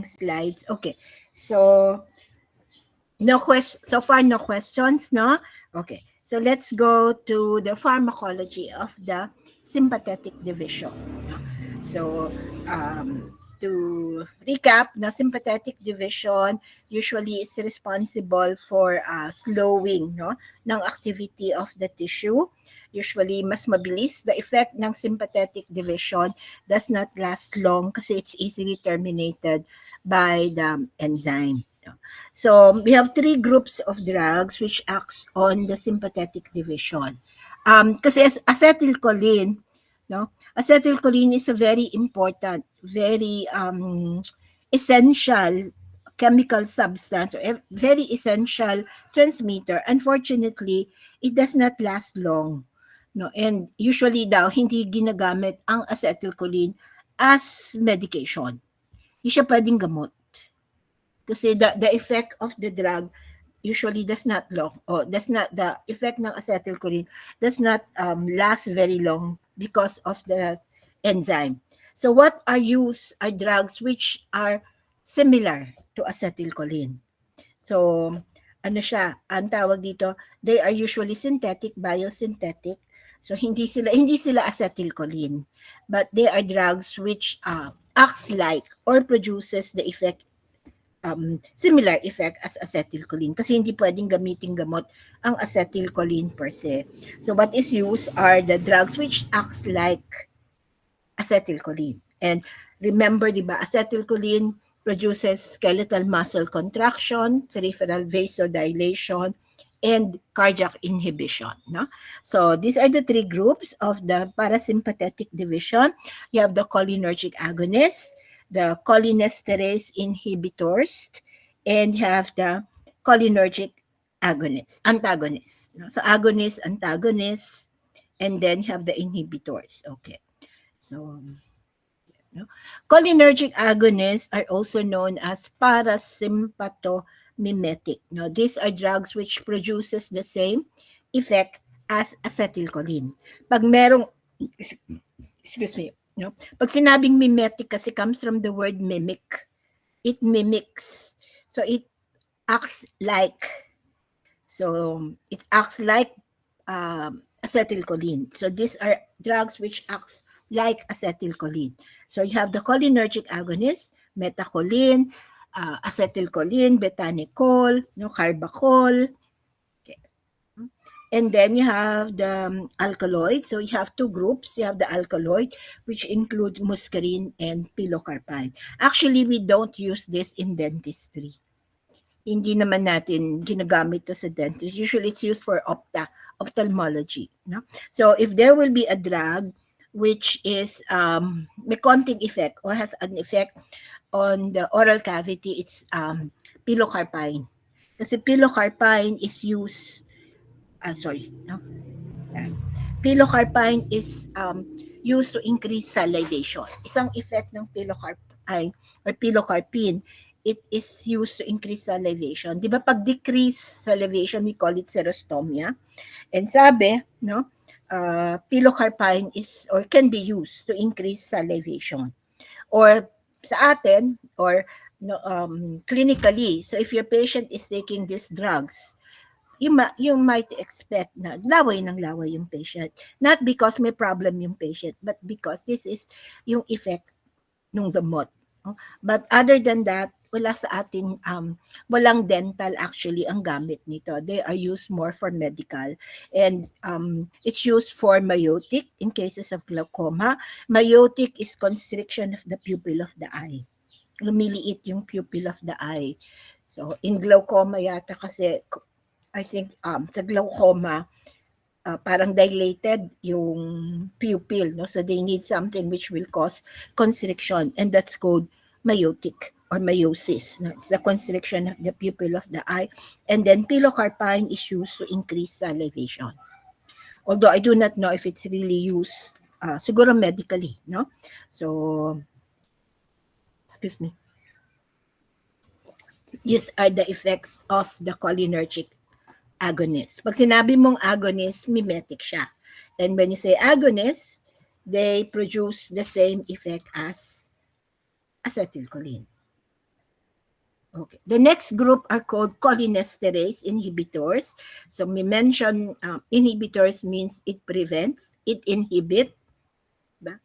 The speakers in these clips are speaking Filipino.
slides. Okay. So so far no questions, no? Okay. So let's go to the pharmacology of the sympathetic division. No? So to recap, the sympathetic division usually is responsible for slowing, no, ng activity of the tissue. Usually, mas mabilis. The effect ng sympathetic division does not last long kasi it's easily terminated by the enzyme. So we have three groups of drugs which acts on the sympathetic division. Kasi acetylcholine, no? Acetylcholine is a very important, very essential chemical substance, or a very essential transmitter. Unfortunately, it does not last long. No, and usually daw hindi ginagamit ang acetylcholine as medication. Hindi siya pwedeng gamot. Kasi the effect of the drug usually does not long, or does not, the effect ng acetylcholine does not last very long because of the enzyme. So what are used are drugs which are similar to acetylcholine. So ano siya, ang tawag dito, they are usually synthetic, biosynthetic. So hindi sila acetylcholine, but they are drugs which acts like or produces the effect, similar effect as acetylcholine, kasi hindi pwedeng gamitin gamot ang acetylcholine per se. So what is used are the drugs which acts like acetylcholine. And remember, di ba, acetylcholine produces skeletal muscle contraction, peripheral vasodilation, and cardiac inhibition. No? So these are the three groups of the parasympathetic division. You have the cholinergic agonists, the cholinesterase inhibitors, and you have the cholinergic antagonists. No? So agonists, antagonists, and then you have the inhibitors. Okay. So no? Cholinergic agonists are also known as parasympathomimetic. No? These are drugs which produces the same effect as acetylcholine. Pag merong, excuse me, no? Pag sinabing mimetic kasi comes from the word mimic. It mimics. So it acts like, acetylcholine. So these are drugs which acts like acetylcholine. So you have the cholinergic agonists, methacholine, acetylcholine, betanicol, carbachol. Okay. And then you have the alkaloids. So you have two groups. You have the alkaloid, which include muscarine and pilocarpine. Actually, we don't use this in dentistry. Hindi naman natin ginagamit to sa dentist. Usually, it's used for ophthalmology. No? So if there will be a drug which is may konting effect or has an effect on the oral cavity, it's pilocarpine. Kasi pilocarpine is used, pilocarpine is used to increase salivation. Isang effect ng pilocarpine or pilocarpine, it is used to increase salivation. Di ba pag decrease salivation, we call it xerostomia. And sabi, no, pilocarpine is or can be used to increase salivation. Or sa atin, or clinically, so if your patient is taking these drugs, you might expect na laway yung patient. Not because may problem yung patient, but because this is yung effect ng gamot. But other than that, wala sa atin, walang dental actually ang gamit nito. They are used more for medical. And it's used for miotic in cases of glaucoma. Miotic is constriction of the pupil of the eye. Lumiliit yung pupil of the eye. So in glaucoma yata kasi, I think sa glaucoma, parang dilated yung pupil, no? So they need something which will cause constriction, and that's called miotic or meiosis. No? It's the constriction of the pupil of the eye. And then pilocarpine is used to increase salivation. Although I do not know if it's really used, siguro medically, no? So, excuse me. These are the effects of the cholinergic agonist. Pag sinabi mong agonist, mimetic siya. And when you say agonist, they produce the same effect as acetylcholine. Okay. The next group are called cholinesterase inhibitors. So we mentioned inhibitors means it prevents, it inhibit. Diba?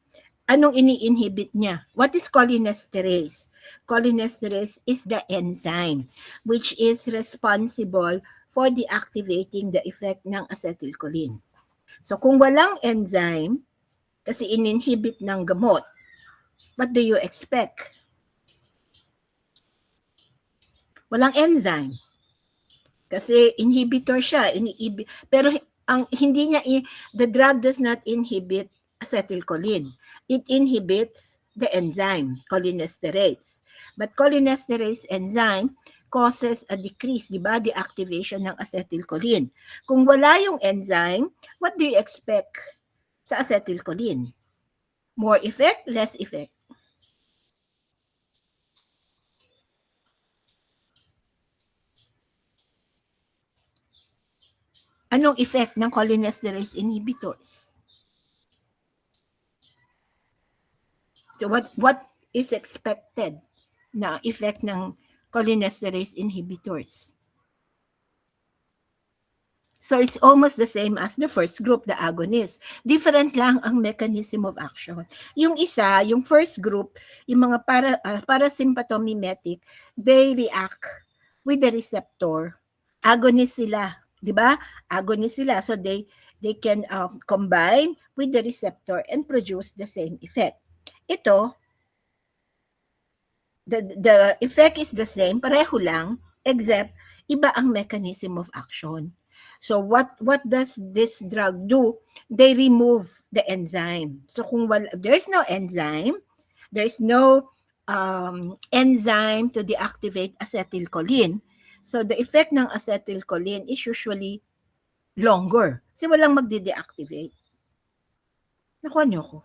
Anong ini-inhibit niya? What is cholinesterase? Cholinesterase is the enzyme which is responsible for deactivating the effect ng acetylcholine. So kung walang enzyme, kasi in-inhibit ng gamot, what do you expect? Walang enzyme. Kasi inhibitor siya, pero ang hindi niya the drug does not inhibit acetylcholine. It inhibits the enzyme cholinesterase. But cholinesterase enzyme causes a decrease, di ba, the activation ng acetylcholine. Kung wala yung enzyme, what do you expect sa acetylcholine? More effect, less effect? Anong effect ng cholinesterase inhibitors? So what is expected na effect ng cholinesterase inhibitors? So it's almost the same as the first group, the agonist. Different lang ang mechanism of action. Yung isa, yung first group, yung mga parasympathomimimetic, they react with the receptor. Agonist sila, di ba? Agonist sila. So they can combine with the receptor and produce the same effect. Ito, the effect is the same, pareho lang, except iba ang mechanism of action. So what does this drug do? They remove the enzyme. So kung there's no enzyme, there's no enzyme to deactivate acetylcholine. So the effect ng acetylcholine is usually longer. Kasi walang magde-deactivate. Nakuha niyo ko.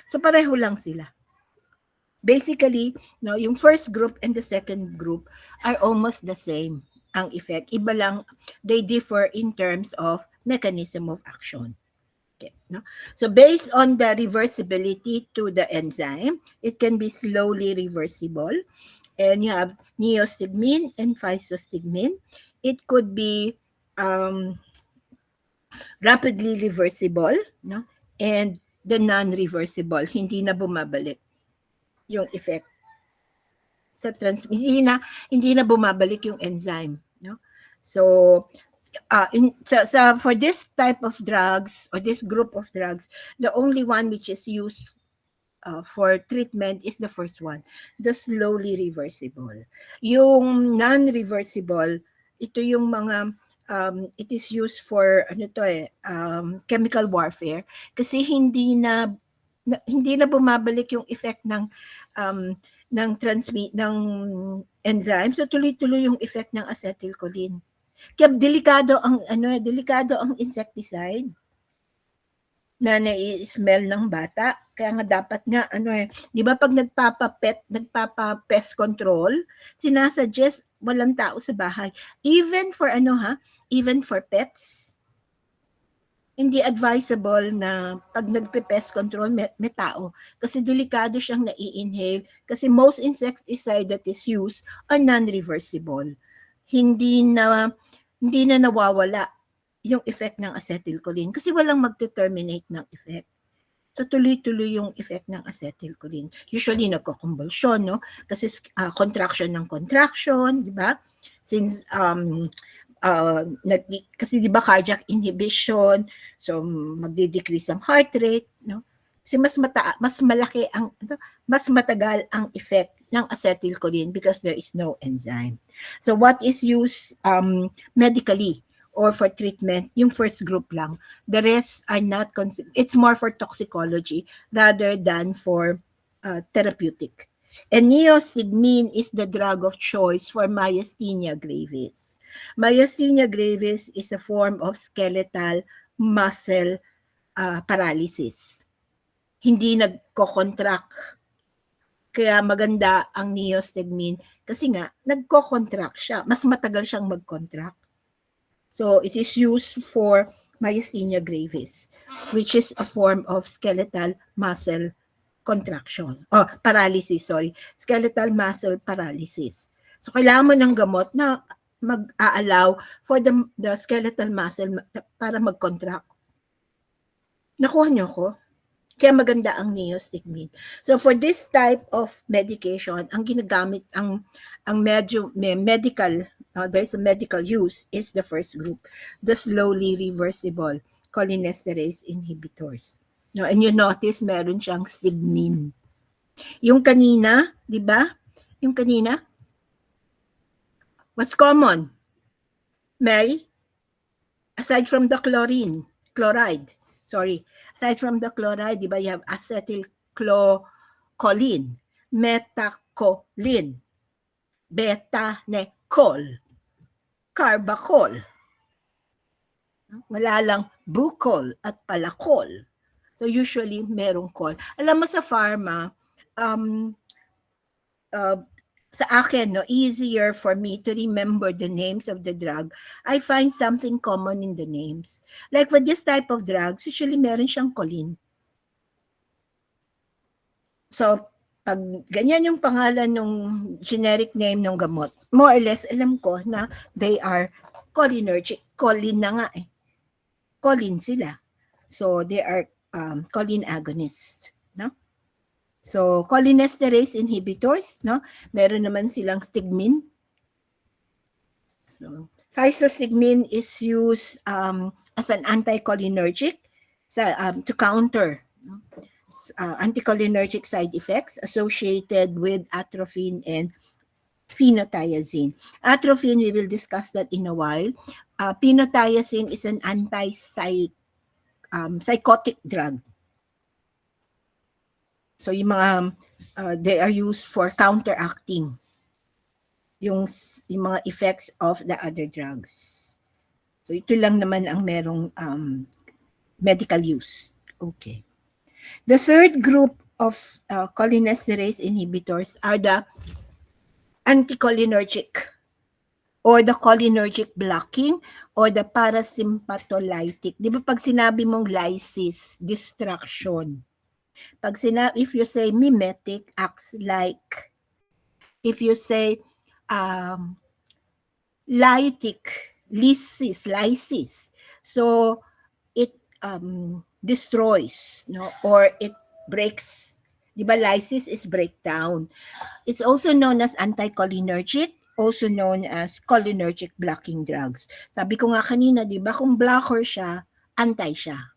So pareho lang sila. Basically, no, yung first group and the second group are almost the same ang effect. Iba lang, they differ in terms of mechanism of action. Okay, no? So based on the reversibility to the enzyme, it can be slowly reversible. And you have neostigmine and physostigmine. It could be rapidly reversible, no? And the non-reversible, hindi na bumabalik yung effect sa hindi na bumabalik yung enzyme, no? So for this type of drugs or this group of drugs, the only one which is used for treatment is the first one, the slowly reversible. Yung non-reversible, ito yung mga it is used for chemical warfare kasi hindi na bumabalik yung effect ng enzyme, so tuloy-tuloy yung effect ng acetylcholine. Kaya delikado ang insecticide na nai-smell ng bata. Kaya nga dapat nga di ba pag nagpapa-pest control, sinasuggest walang tao sa bahay. Even for pets. Hindi advisable na pag nagpe-pest control may tao kasi delikado siyang nai-inhale kasi most insecticide that is used are non-reversible. Hindi na nawawala yung effect ng acetylcholine kasi walang magte-terminate ng effect. So tuloy-tuloy yung effect ng acetylcholine. Usually nagko-convulsion, no? Kasi contraction, di ba? Since kasi di ba cardiac inhibition, so magde-decrease ang heart rate, no? Kasi mas matagal ang effect ng acetylcholine because there is no enzyme. So what is used medically or for treatment, yung first group lang. The rest are not it's more for toxicology rather than for therapeutic. And neostigmine is the drug of choice for myasthenia gravis. Myasthenia gravis is a form of skeletal muscle paralysis. Hindi nagko-contract. Kaya maganda ang neostigmine kasi nga nagko-contract siya. Mas matagal siyang mag-contract. So it is used for myasthenia gravis, which is a form of skeletal muscle contraction. Paralysis, sorry. Skeletal muscle paralysis. So, kailangan mo ng gamot na mag-a-allow for the skeletal muscle para mag-contract. Nakuha niyo ko? Kaya maganda ang neostigmine. So, for this type of medication, ang ginagamit, ang medical, there's a medical use is the first group, the slowly reversible cholinesterase inhibitors. No, and you notice meron siyang stigmine. Yung kanina, di ba? Yung kanina, what's common? May, aside from the chloride, aside from the chloride, di ba, you have acetylcholine, methacholine, beta-necol, carbachol. Wala lang bucol at palacol. So usually merong call. Alam mo sa pharma, sa akin, no, easier for me to remember the names of the drug. I find something common in the names. Like for this type of drugs, usually meron siyang choline. So, pag ganyan yung pangalan ng generic name ng gamot, more or less, alam ko na they are cholinergic. Choline na nga eh. Choline sila. So, they are choline agonists. No? So, cholinesterase inhibitors, no? Meron naman silang stigmine. So, physostigmine is used as an anticholinergic to counter anticholinergic side effects associated with atropine and phenothiazine. Atropine, we will discuss that in a while. Phenothiazine is an psychotic drug. So yung mga they are used for counteracting yung mga effects of the other drugs. So ito lang naman ang merong medical use. Okay. The third group of cholinesterase inhibitors are the anticholinergic or the cholinergic blocking or the parasympatholytic. Di ba pag sinabi mong lysis, distraction. If you say mimetic, acts like. If you say lytic, lysis. So it destroys, no, or it breaks. Di ba lysis is breakdown. It's also known as anticholinergic, also known as cholinergic blocking drugs. Sabi ko nga kanina, di ba, kung blocker siya, anti siya.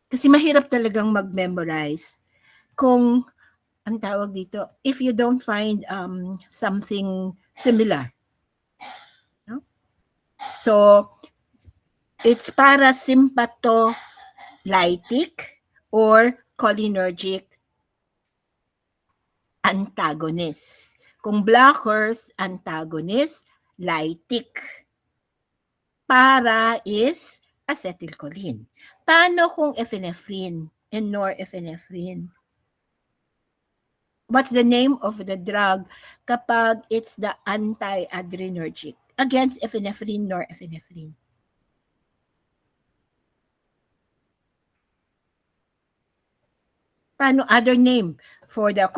Kasi mahirap talagang mag-memorize kung, ang tawag dito, if you don't find something similar. No? So, it's parasympatholytic or cholinergic antagonist. Kung blockers, antagonist, lytic. Para is acetylcholine. Paano kung epinephrine and norepinephrine? What's the name of the drug kapag it's the anti-adrenergic against epinephrine, norepinephrine? Paano other name for the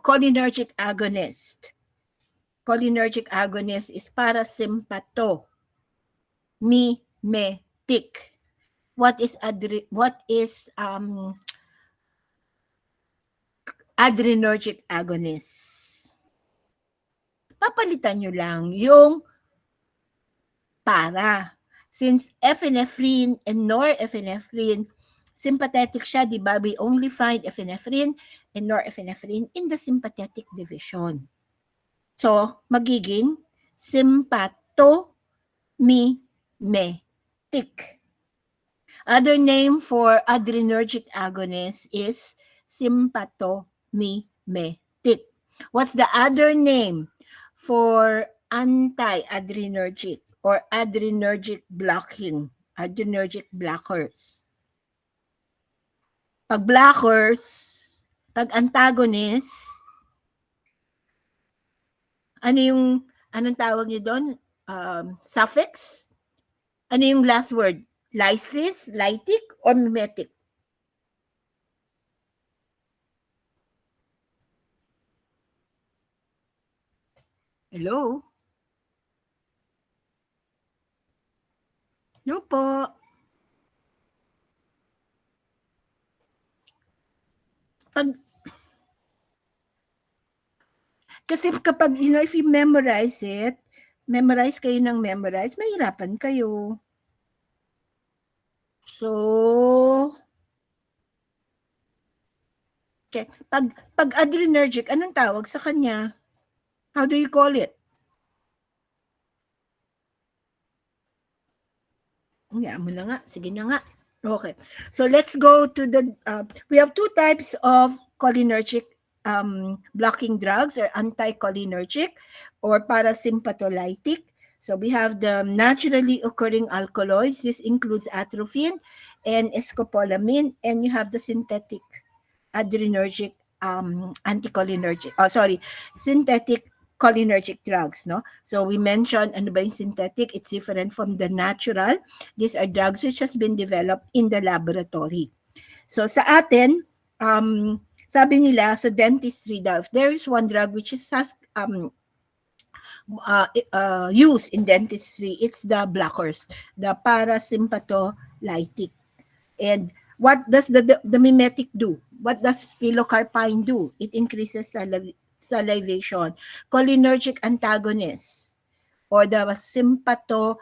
cholinergic agonist? Cholinergic agonist is parasympathomimetic. What is adrenergic agonist? Papalitan nyo lang yung para. Since epinephrine and norepinephrine, sympathetic siya, di ba? We only find epinephrine and norepinephrine in the sympathetic division. So, magiging sympathomimetic. Other name for adrenergic agonist is sympathomimetic. What's the other name for anti-adrenergic or adrenergic blocking, adrenergic blockers? Pag blockers, pag antagonist, anong tawag niyo doon? Suffix? Ano yung last word? Lysis, lytic, or mimetic? Hello? No po. Pag, kasi kapag, if you memorize kayo ng memorize, mahirapan kayo. So, okay. Pag adrenergic, anong tawag sa kanya? How do you call it? Mo na nga. Sige na nga. Okay. So let's go to the, we have two types of cholinergic blocking drugs, or anticholinergic or parasympatholytic. So we have the naturally occurring alkaloids. This includes atropine and scopolamine, and you have the synthetic adrenergic anticholinergic. Synthetic cholinergic drugs, no? So we mentioned, ano ba yung synthetic? It's different from the natural. These are drugs which has been developed in the laboratory. So sa atin, sabi nila sa dentistry daw, if there is one drug which has used in dentistry, it's the blockers, the parasympatholytic. And what does the mimetic do? What does pilocarpine do? It increases salivation. Cholinergic antagonist, or the sympatholytic,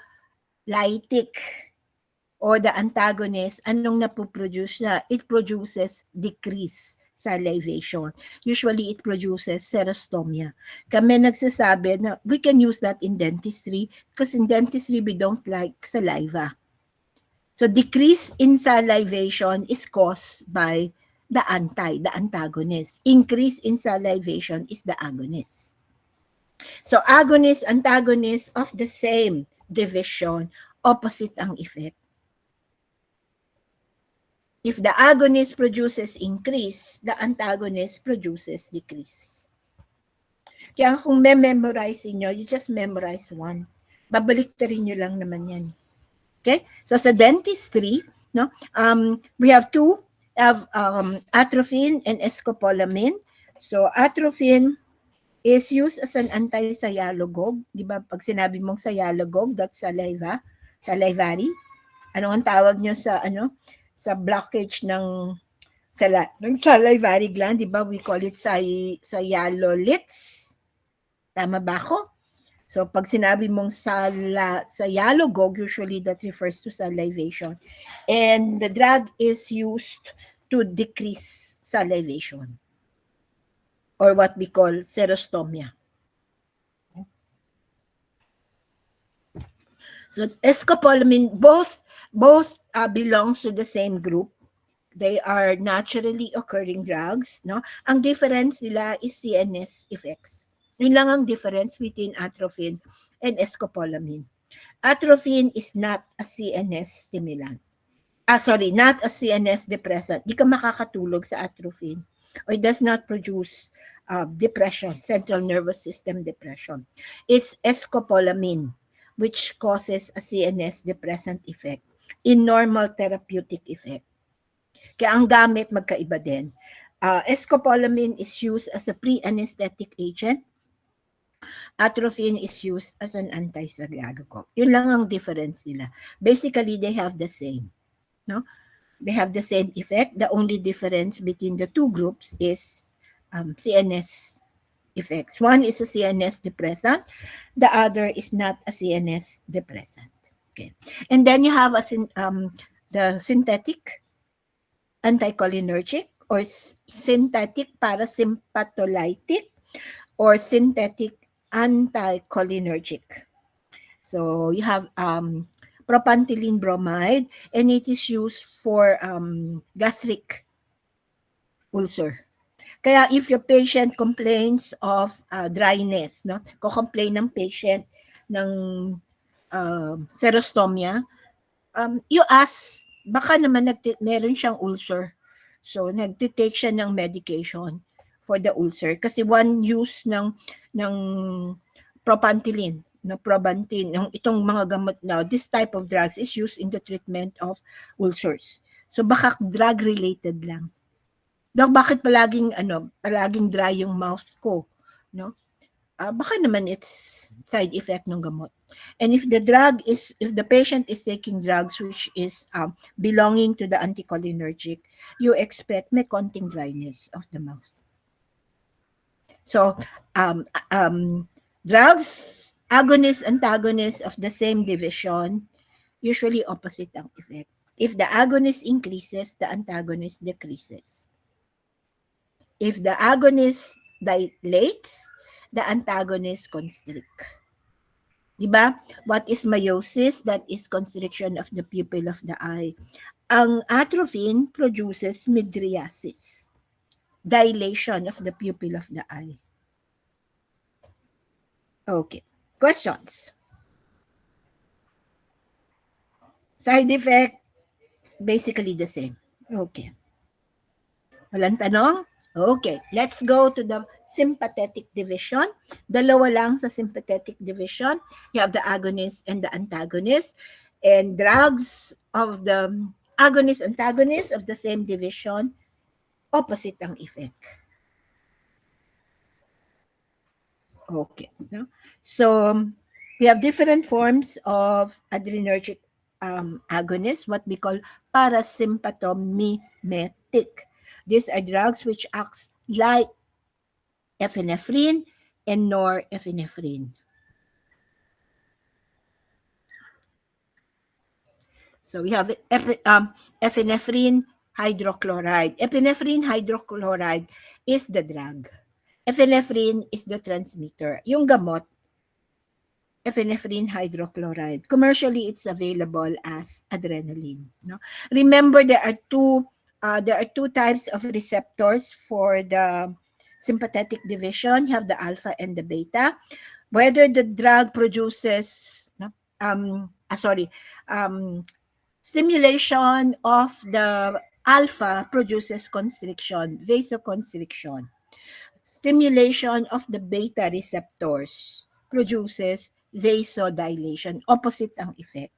or the antagonist, anong napoproduce na? It produces decrease salivation. Usually, it produces xerostomia. Kami nagsasabi na we can use that in dentistry because in dentistry, we don't like saliva. So decrease in salivation is caused by the antagonist. Increase in salivation is the agonist. So agonist, antagonist of the same division, opposite ang effect. If the agonist produces increase, the antagonist produces decrease. Kaya kung memorize nyo, you just memorize one. Babalik rin nyo lang naman yan. Okay? So sa dentistry, no, we have two, atropine and scopolamine. So atropine is used as an anti-sialogog. Di ba? Pag sinabi mong sialogog, that's salivary. Ano ang tawag nyo sa, sa blockage ng salivary gland, di ba? We call it sialoliths. Tama ba ako? So pag sinabi mong sialogog, usually that refers to salivation. And the drug is used to decrease salivation, or what we call xerostomia. So scopolamine, both belongs to the same group. They are naturally occurring drugs, no? Ang difference nila is CNS effects. Yun lang ang difference between atropine and scopolamine. Atropine is not a CNS stimulant. Not a CNS depressant. Di ka makakatulog sa atropine. Or it does not produce depression, central nervous system depression. It's scopolamine, which causes a CNS depressant effect in normal therapeutic effect. Kaya ang gamit magkaiba din. Scopolamine is used as a pre-anesthetic agent. Atropine is used as an anti-sialogog. Yun lang ang difference nila. Basically, they have the same. No? They have the same effect. The only difference between the two groups is CNS effects. One is a CNS depressant. The other is not a CNS depressant. Okay. And then you have the synthetic anticholinergic, or synthetic parasympatholytic, or synthetic anticholinergic. So you have propantylene bromide, and it is used for gastric ulcer. Kaya if your patient complains of dryness, no, ko-complain ng patient ng xerostomia, you ask, baka naman meron siyang ulcer. So nagtitake siya ng medication for the ulcer kasi one use ng propantylene no, Probantin, itong mga gamot na, this type of drugs is used in the treatment of ulcers. So baka drug-related lang. Dok, bakit palaging dry yung mouth ko, no? Baka naman it's side effect ng gamot. And if the patient is taking drugs which is belonging to the anticholinergic, you expect may konting dryness of the mouth. So, drugs, agonists, antagonists of the same division, usually opposite ang effect. If the agonist increases, the antagonist decreases. If the agonist dilates, the antagonist constrict. Diba? What is meiosis? That is constriction of the pupil of the eye. Ang atropine produces mydriasis, dilation of the pupil of the eye. Okay. Questions? Side effect, basically the same. Okay. Walang tanong? Okay, let's go to the sympathetic division. Dalawa lang sa sympathetic division. You have the agonist and the antagonist. And drugs of the agonist, antagonist of the same division, opposite ang effect. Okay. No? So, we have different forms of adrenergic agonists, what we call parasympatomimetic. These are drugs which act like epinephrine and norepinephrine. So we have epinephrine hydrochloride. Epinephrine hydrochloride is the drug. Epinephrine is the transmitter. Yung gamot, epinephrine hydrochloride. Commercially, it's available as adrenaline. No? Remember, there are two types of receptors for the sympathetic division. You have the alpha and the beta. Whether the drug produces stimulation of the alpha produces constriction, vasoconstriction. Stimulation of the beta receptors produces vasodilation. Opposite ang effect.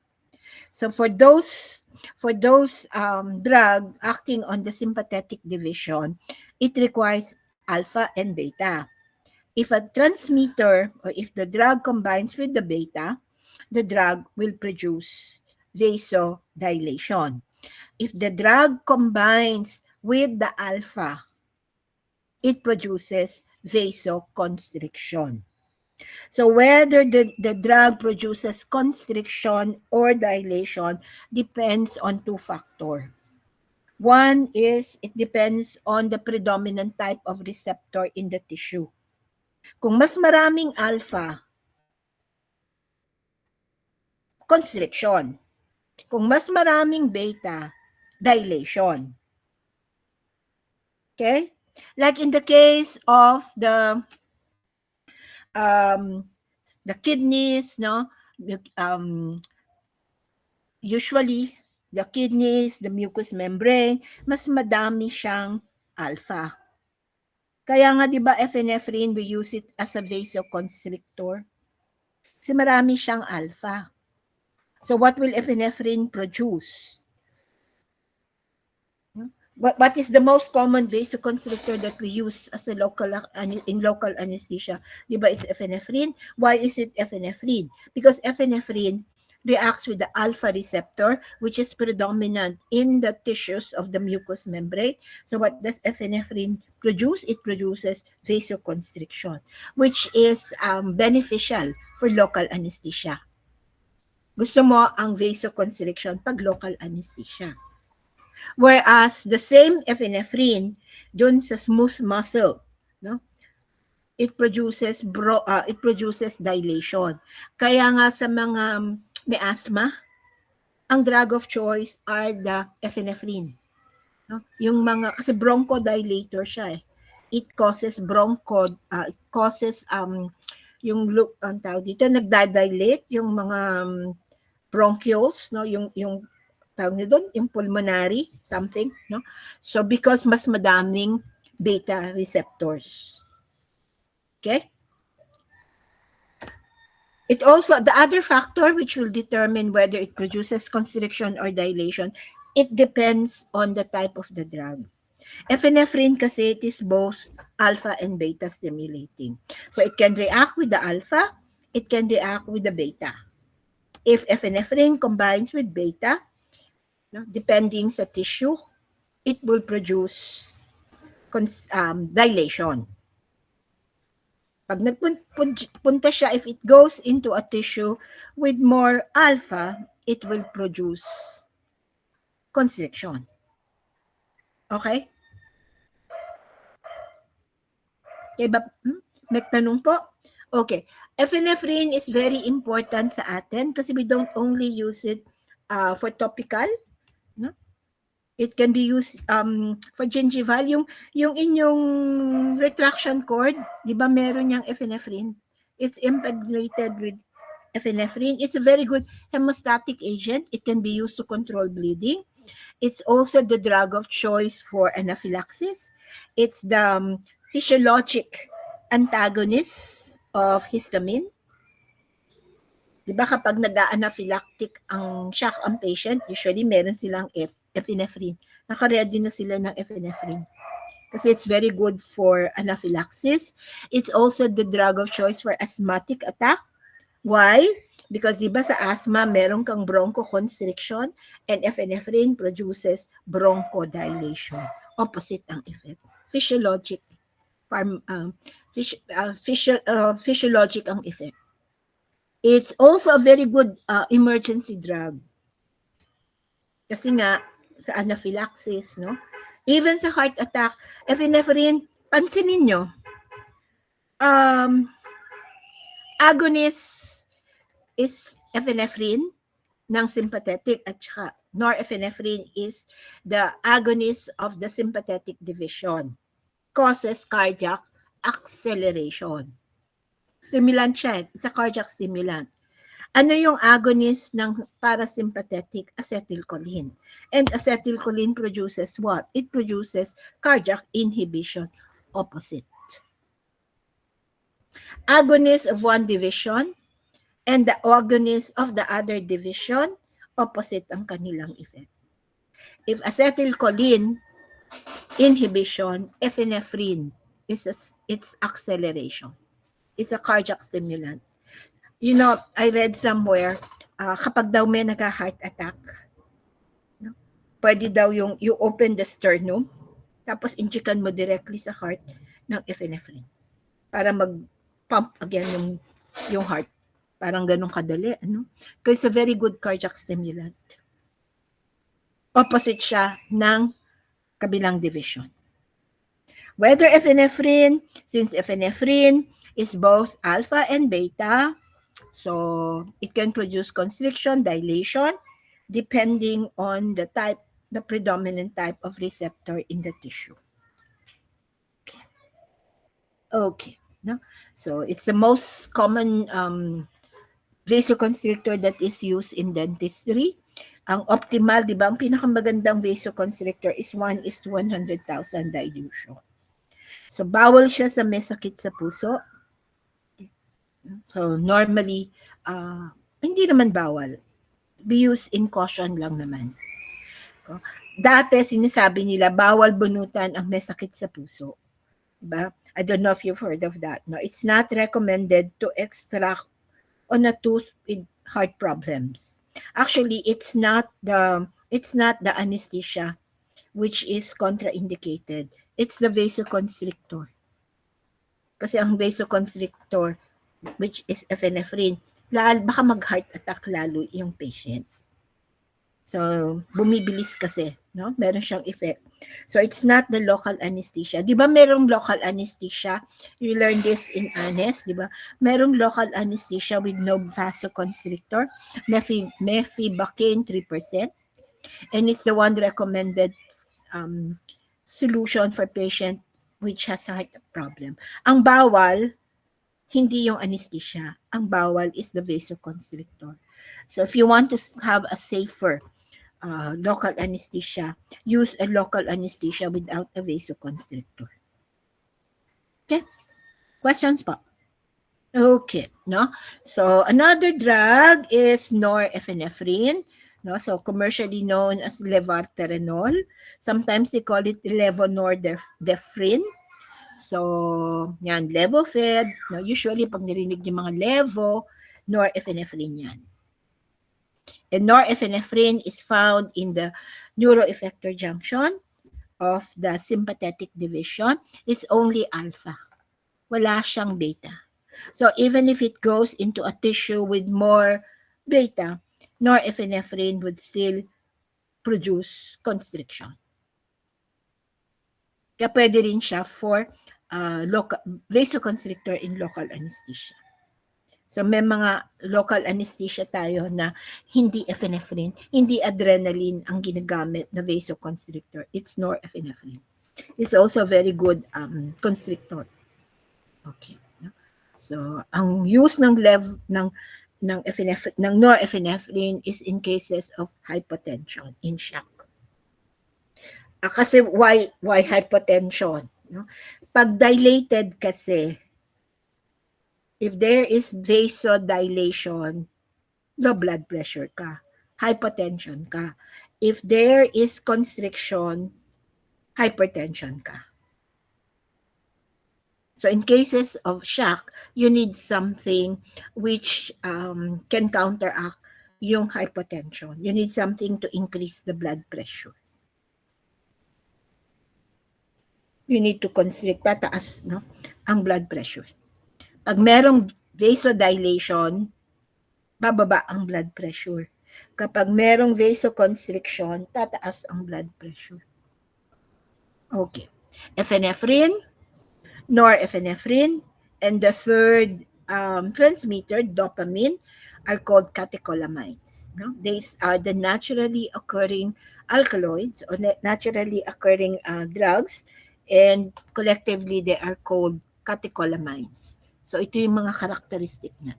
So for those drug acting on the sympathetic division, it requires alpha and beta. If a transmitter or if the drug combines with the beta, the drug will produce vasodilation. If the drug combines with the alpha, it produces vasoconstriction. So whether the drug produces constriction or dilation depends on two factors. One is it depends on the predominant type of receptor in the tissue. Kung mas maraming alpha, constriction. Kung mas maraming beta, dilation. Okay? Like in the case of the kidneys, no? Usually, the kidneys, the mucous membrane, mas madami siyang alpha. Kaya nga, di ba, epinephrine, we use it as a vasoconstrictor. Kasi marami siyang alpha. So what will epinephrine produce? What is the most common vasoconstrictor that we use as a local anesthesia? Diba, it's epinephrine. Why is it epinephrine? Because epinephrine reacts with the alpha receptor, which is predominant in the tissues of the mucous membrane. So what does epinephrine produce? It produces vasoconstriction, which is beneficial for local anesthesia. Gusto mo ang vasoconstriction pag local anesthesia. Whereas the same epinephrine dun sa smooth muscle, no? It produces dilation. Kaya nga sa mga may asthma, ang drug of choice are the epinephrine. No? Yung mga kasi bronchodilator siya eh. It causes yung look ang tawag dito nagdadilate yung mga bronchioles, no? Yung tawag niyo doon, yung pulmonary, something, no? So, because mas madaming beta receptors. Okay? It also, the other factor which will determine whether it produces constriction or dilation, it depends on the type of the drug. Epinephrine kasi it is both alpha and beta stimulating. So it can react with the alpha, it can react with the beta. If epinephrine combines with beta, depending sa tissue, it will produce dilation. Pag nagpunta siya, if it goes into a tissue with more alpha, it will produce constriction. Okay? Okay ba? May tanong po? Okay. Epinephrine is very important sa atin kasi we don't only use it for topical. No? It can be used for gingival. Yung inyong retraction cord, di ba meron niyang epinephrine? It's impregnated with epinephrine. It's a very good hemostatic agent. It can be used to control bleeding. It's also the drug of choice for anaphylaxis. It's the physiologic antagonist of histamine. Diba kapag nag-anaphylactic ang shock ang patient, usually meron silang epinephrine. Naka-ready na sila ng epinephrine. Kasi it's very good for anaphylaxis. It's also the drug of choice for asthmatic attack. Why? Because diba sa asthma, meron kang bronchoconstriction and epinephrine produces bronchodilation. Opposite ang effect. Physiologic. Physiologic ang effect. It's also a very good emergency drug. Kasi nga, sa anaphylaxis, no? Even sa heart attack, epinephrine, pansinin nyo, agonist is epinephrine ng sympathetic at saka norepinephrine is the agonist of the sympathetic division. Causes cardiac acceleration. Stimulant siya, sa cardiac stimulant. Ano yung agonist ng parasympathetic? Acetylcholine. And acetylcholine produces what? It produces cardiac inhibition. Opposite. Agonist of one division and the agonist of the other division, opposite ang kanilang effect. If acetylcholine inhibition, epinephrine is its acceleration. It's a cardiac stimulant. You know, I read somewhere, kapag daw may nagka-heart attack, no? Pwede daw you open the sternum, tapos injikan mo directly sa heart ng epinephrine para mag-pump again yung heart. Parang ganun kadali. Ano? Because it's a very good cardiac stimulant. Opposite siya ng kabilang division. Whether epinephrine, since epinephrine is both alpha and beta, so it can produce constriction, dilation, depending on the type, the predominant type of receptor in the tissue. Okay. No? So it's the most common vasoconstrictor that is used in dentistry. Ang optimal, di ba, ang pinakamagandang vasoconstrictor is 1:100,000 dilution. So bawal siya sa may sakit sa puso. So normally, hindi naman bawal. Be used in caution lang naman. Dati sinasabi nila bawal bunutan ang may sakit sa puso. Diba? I don't know if you've heard of that. No, it's not recommended to extract on a tooth with heart problems. Actually, it's not the anesthesia which is contraindicated. It's the vasoconstrictor. Kasi ang vasoconstrictor, which is epinephrine, baka mag-heart attack lalo yung patient. So, bumibilis kasi, no? Meron siyang effect. So, it's not the local anesthesia. Di ba merong local anesthesia? You learn this in ANES, di ba? Merong local anesthesia with no vasoconstrictor, mefibacane 3%, and it's the one recommended solution for patient which has heart problem. Ang bawal, hindi yung anesthesia. Ang bawal is the vasoconstrictor. So if you want to have a safer local anesthesia, use a local anesthesia without a vasoconstrictor. Okay? Questions po? Okay, no? So another drug is norepinephrine, no? So commercially known as levoterenol. Sometimes they call it levonorepinephrine. So, yan, Levophed, no? Usually pag narinig yung mga levo, norepinephrine yan. And norepinephrine is found in the neuroeffector junction of the sympathetic division. It's only alpha. Wala siyang beta. So even if it goes into a tissue with more beta, norepinephrine would still produce constriction. Kaya pwede rin siya for vasoconstrictor in local anesthesia. So may mga local anesthesia tayo na hindi epinephrine, hindi adrenaline ang ginagamit na vasoconstrictor. It's norepinephrine. It's also very good constrictor. Okay. So ang use ng ng norepinephrine is in cases of hypotension in shock. Kasi why hypotension? No? Pag dilated kasi, if there is vasodilation, low blood pressure ka, hypotension ka. If there is constriction, hypertension ka. So in cases of shock, you need something which can counteract yung hypotension. You need something to increase the blood pressure. You need to constrict, tataas, no, ang blood pressure. Pag merong vasodilation, bababa ang blood pressure. Kapag merong vasoconstriction, tataas ang blood pressure. Okay. Epinephrine, norepinephrine, and the third transmitter, dopamine, are called catecholamines. No? These are the naturally occurring alkaloids or naturally occurring drugs, and collectively they are called catecholamines. So ito yung mga characteristic niya.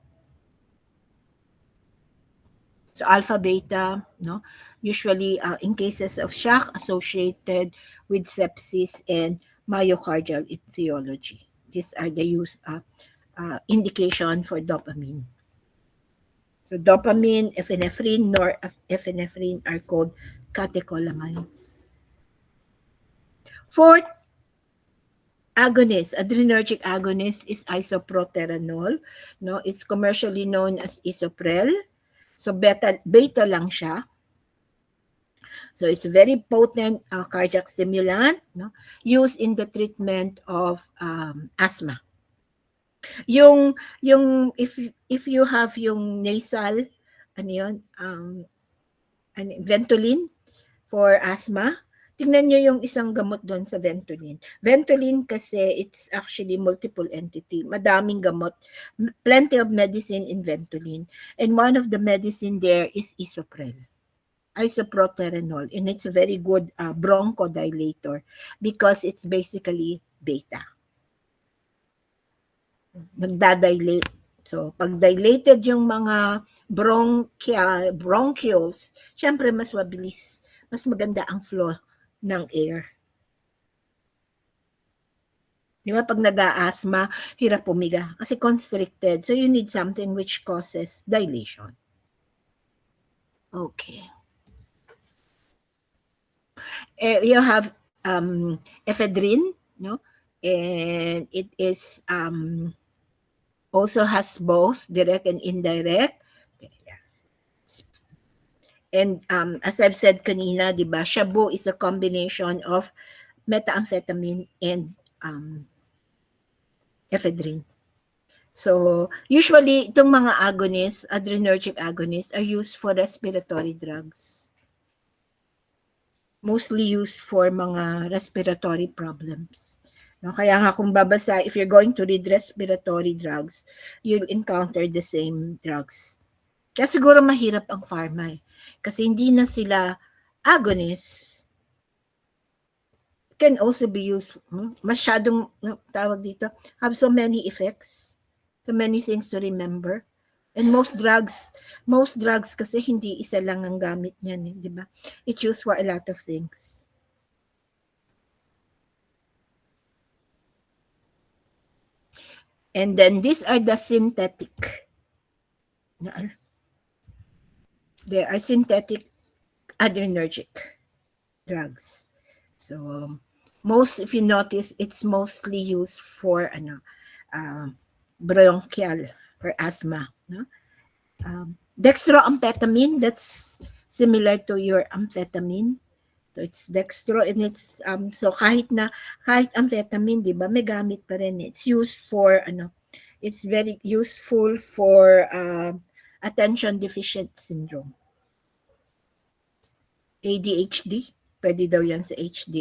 So alpha, beta, no? Usually in cases of shock associated with sepsis and myocardial etiology. These are the indication for dopamine. So dopamine, epinephrine, norepinephrine are called catecholamines. Fourth agonist, adrenergic agonist is isoproterenol. No, it's commercially known as Isoprel. So beta lang siya. So it's a very potent cardiac stimulant, no, used in the treatment of asthma. Yung if you have yung nasal Ventolin for asthma, tingnan nyo yung isang gamot doon sa Ventolin. Ventolin kasi it's actually multiple entity. Madaming gamot. Plenty of medicine in Ventolin. And one of the medicine there is Isoprel. Isoproterenol. And it's a very good bronchodilator because it's basically beta. Nagdadilate. So, pag dilated yung mga bronchioles, syempre mas mabilis, mas maganda ang flow ng air. Di ba? Pag nag-asthma, hirap pumiga kasi constricted. So, you need something which causes dilation. Okay. You have ephedrine, no? And it is also has both direct and indirect. And as I've said kanina, di ba, shabu is a combination of methamphetamine and ephedrine. So, usually, itong mga agonists, adrenergic agonists, are used for respiratory drugs. Mostly used for mga respiratory problems. No, kaya nga kung babasa, if you're going to read respiratory drugs, you'll encounter the same drugs. Kaya siguro mahirap ang pharma kasi hindi na sila agonists. Can also be used, masyadong tawag dito, have so many effects, so many things to remember. And most drugs kasi hindi isa lang ang gamit niyan, di ba? It's used for a lot of things. And then these are the synthetic. They are synthetic adrenergic drugs. So most, if you notice, it's mostly used for bronchial, for asthma. No? Dextroamphetamine, that's similar to your amphetamine. So it's dextro, and it's so kahit amphetamine, 'di ba, may gamit pa rin. It's used for it's very useful for attention deficit syndrome. ADHD, pwede daw yan sa ADHD.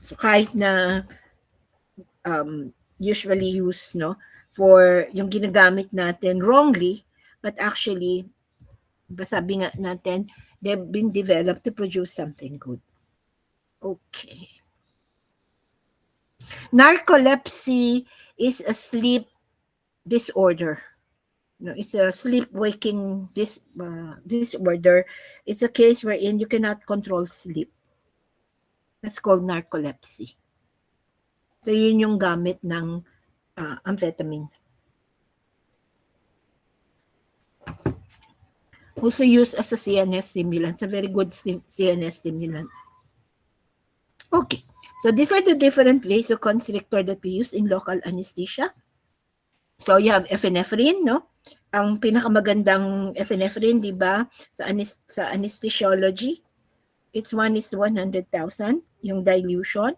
So kahit na usually used for yung ginagamit natin wrongly, but actually, sabi nga natin, they've been developed to produce something good. Okay. Narcolepsy is a sleep disorder. It's a sleep-waking disorder. It's a case wherein you cannot control sleep. That's called narcolepsy. So yun yung gamit ng amphetamine. Also used as a CNS stimulant. It's a very good CNS stimulant. Okay. So these are the different vasoconstrictor that we use in local anesthesia. So you have epinephrine, no? Ang pinakamagandang epinephrine, di ba, sa anesthesiology, it's 1:100,000, yung dilution.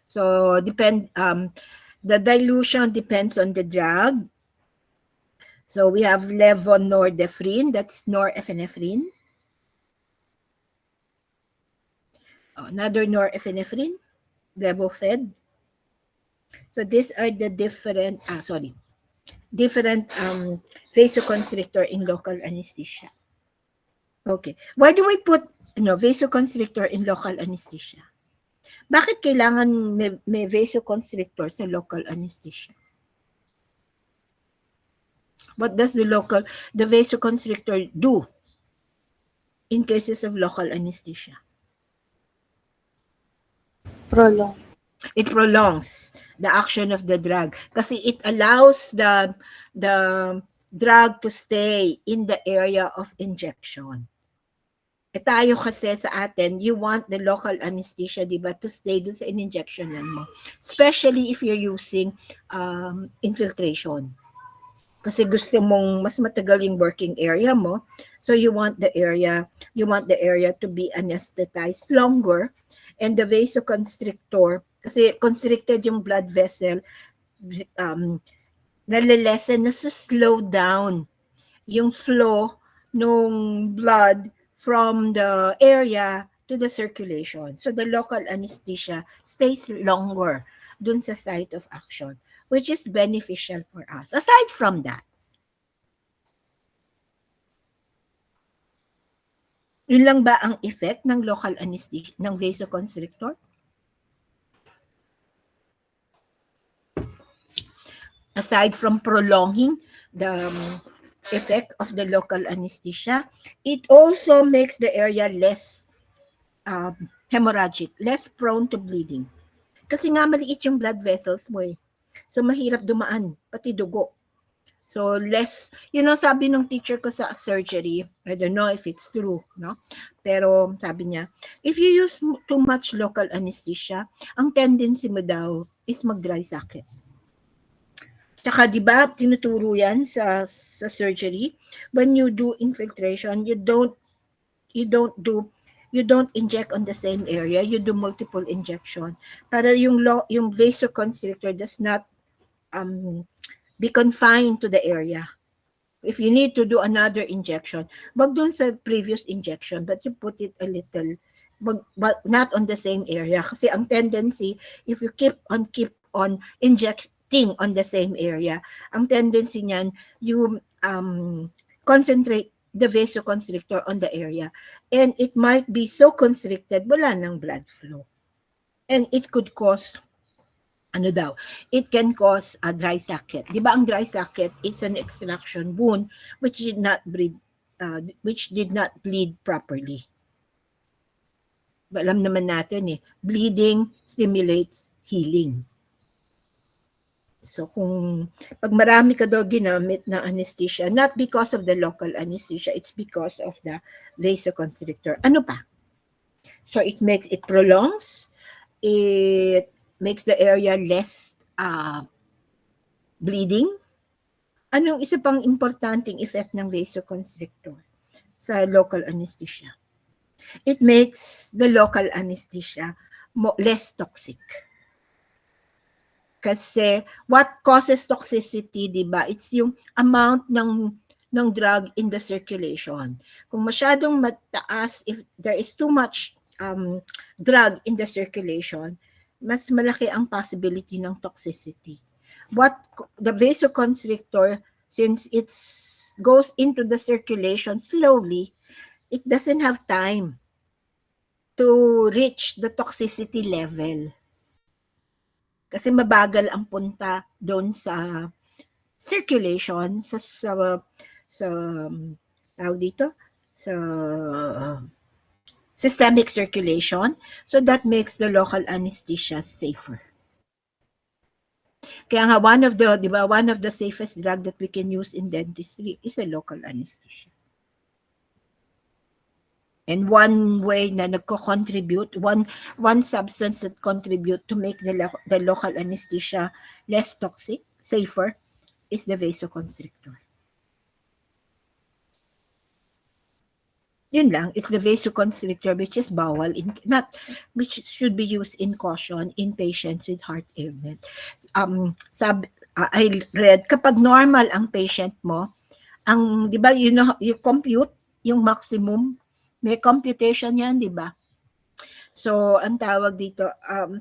So the dilution depends on the drug. So we have levonorepinephrine, that's norepinephrine. Another norepinephrine, Levophed. So these are the different vasoconstrictor in local anesthesia. Okay. Why do we put vasoconstrictor in local anesthesia? Bakit kailangan may vasoconstrictor sa local anesthesia? What does the vasoconstrictor do in cases of local anesthesia? It prolongs the action of the drug kasi it allows the drug to stay in the area of injection. Tayo kasi sa atin, you want the local anesthesia, di ba, to stay dun sa in-injectionan mo. Especially if you're using infiltration. Kasi gusto mong mas matagal yung working area mo. So you want the area to be anesthetized longer. And the vasoconstrictor, kasi constricted yung blood vessel, nalilesen, slow down yung flow ng blood from the area to the circulation. So the local anesthesia stays longer dun sa site of action, which is beneficial for us. Aside from that, yun lang ba ang effect ng local anesthesia, ng vasoconstrictor? Aside from prolonging the effect of the local anesthesia, it also makes the area less hemorrhagic, less prone to bleeding. Kasi nga maliit yung blood vessels mo eh. So mahirap dumaan, pati dugo. So less, sabi ng teacher ko sa surgery, I don't know if it's true, no? Pero sabi niya, if you use too much local anesthesia, ang tendency mo daw is mag-dry socket. Tsaka di ba tinuturo yan sa surgery, when you do infiltration, you don't inject on the same area, you do multiple injection para yung vasoconstrictor does not be confined to the area. If you need to do another injection, wag dun sa previous injection, but you put it a little, but not on the same area. Kasi ang tendency, if you keep on injecting on the same area, ang tendency niyan, you concentrate the vasoconstrictor on the area. And it might be so constricted, wala nang blood flow. And it could cause it can cause a dry socket. Di ba ang dry socket is an extraction wound which did not bleed properly. Alam naman natin bleeding stimulates healing. So kung pag marami ka daw ginamit na anesthesia, not because of the local anesthesia, it's because of the vasoconstrictor. Ano pa? So it prolongs, it makes the area less bleeding. Anong isa pang importanteng effect ng vasoconstrictor sa local anesthesia? It makes the local anesthesia less toxic. Kasi what causes toxicity, di ba? It's yung amount ng drug in the circulation. Kung masyadong mataas, if there is too much drug in the circulation, mas malaki ang possibility ng toxicity. What the vasoconstrictor, since it goes into the circulation slowly, it doesn't have time to reach the toxicity level. Kasi mabagal ang punta doon sa circulation, sa tawag dito, sa systemic circulation. So that makes the local anesthesia safer. Kaya nga one of the safest drug that we can use in dentistry is a local anesthesia. And one way na nagko-contribute, one substance that contribute to make the local anesthesia less toxic, safer, is the vasoconstrictor. Yun lang, it's the vasoconstrictor which is bawal, which should be used in caution in patients with heart ailment. I read, kapag normal ang patient mo, di ba, you compute yung maximum. May computation yan, di ba? So, ang tawag dito,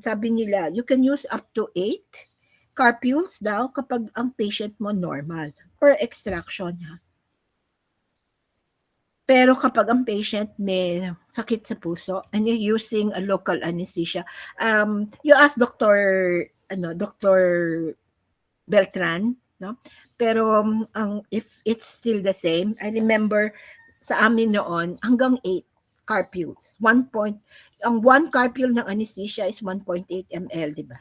sabi nila, you can use up to 8 carpules daw kapag ang patient mo normal per extraction. Pero kapag ang patient may sakit sa puso and you're using a local anesthesia, you ask Dr. Beltran, no? Pero if it's still the same, I remember sa amin noon, hanggang 8 carpules. Ang 1 carpule ng anesthesia is 1.8 ml, di ba?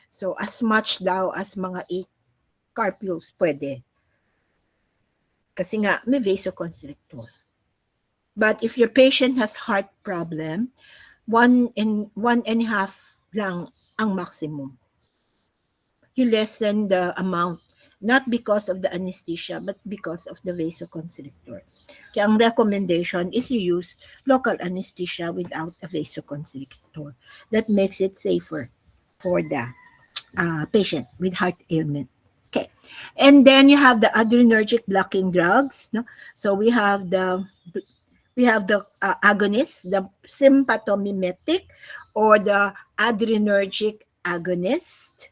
So, as much daw as mga 8 carpules pwede. Kasi nga, may vasoconstrictor. But if your patient has heart problem, 1.5 lang ang maximum. You lessen the amount, not because of the anesthesia, but because of the vasoconstrictor. Kaya ang recommendation is you use local anesthesia without a vasoconstrictor. That makes it safer for the patient with heart ailment. Okay. And then you have the adrenergic blocking drugs. No? So we have the agonist, the sympathomimetic or the adrenergic agonist.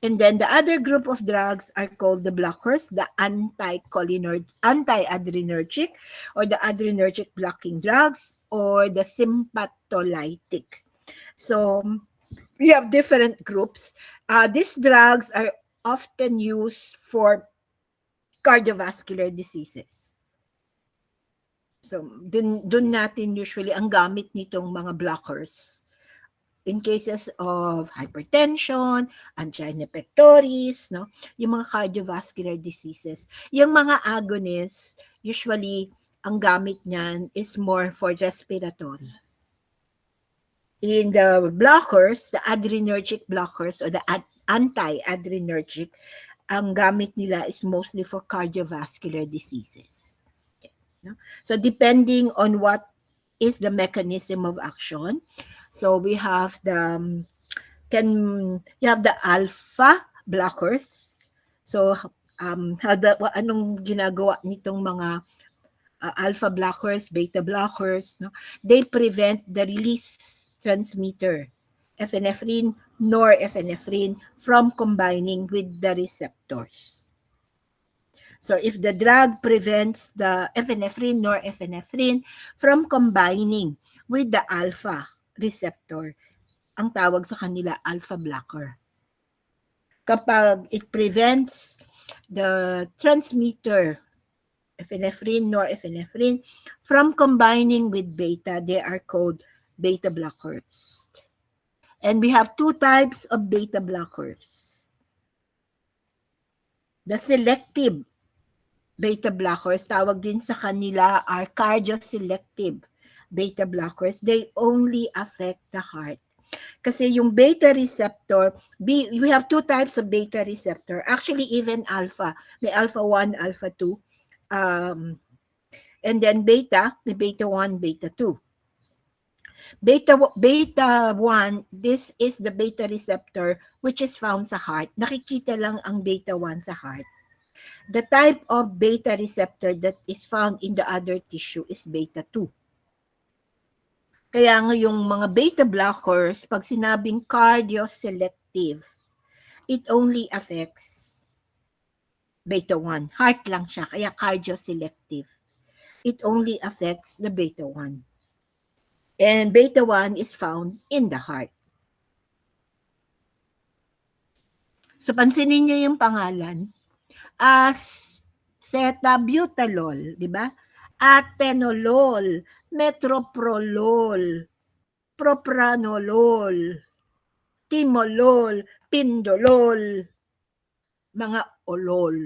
And then the other group of drugs are called the blockers, the anti-adrenergic or the adrenergic blocking drugs or the sympatholytic. So we have different groups. These drugs are often used for cardiovascular diseases. So dun natin usually ang gamit nitong mga blockers. In cases of hypertension, angina pectoris, no, yung mga cardiovascular diseases. Yung mga agonists, usually, ang gamit niyan is more for respiratory. In the blockers, the adrenergic blockers or the anti-adrenergic, ang gamit nila is mostly for cardiovascular diseases. Okay, no? So depending on what is the mechanism of action, so we have the alpha blockers. So anong ginagawa nitong mga alpha blockers, beta blockers, no? They prevent the release transmitter, epinephrine, norepinephrine, from combining with the receptors. So if the drug prevents the epinephrine, norepinephrine from combining with the alpha receptor, ang tawag sa kanila alpha blocker. Kapag it prevents the transmitter, epinephrine, norepinephrine, from combining with beta, they are called beta blockers. And we have two types of beta blockers. The selective beta blockers, tawag din sa kanila, are cardioselective beta blockers. They only affect the heart. Kasi yung beta receptor, we have two types of beta receptor. Actually, even alpha. May alpha 1, alpha 2. And then beta, may beta 1, beta 2. Beta 1, this is the beta receptor which is found sa heart. Nakikita lang ang beta 1 sa heart. The type of beta receptor that is found in the other tissue is beta 2. Kaya nga yung mga beta blockers, pag sinabing cardioselective, it only affects beta 1. Heart lang siya, kaya cardioselective. It only affects the beta 1. And beta 1 is found in the heart. So, pansinin niyo yung pangalan. Acetabutalol, di ba? Atenolol, metoprolol, propranolol, timolol, pindolol, mga olol.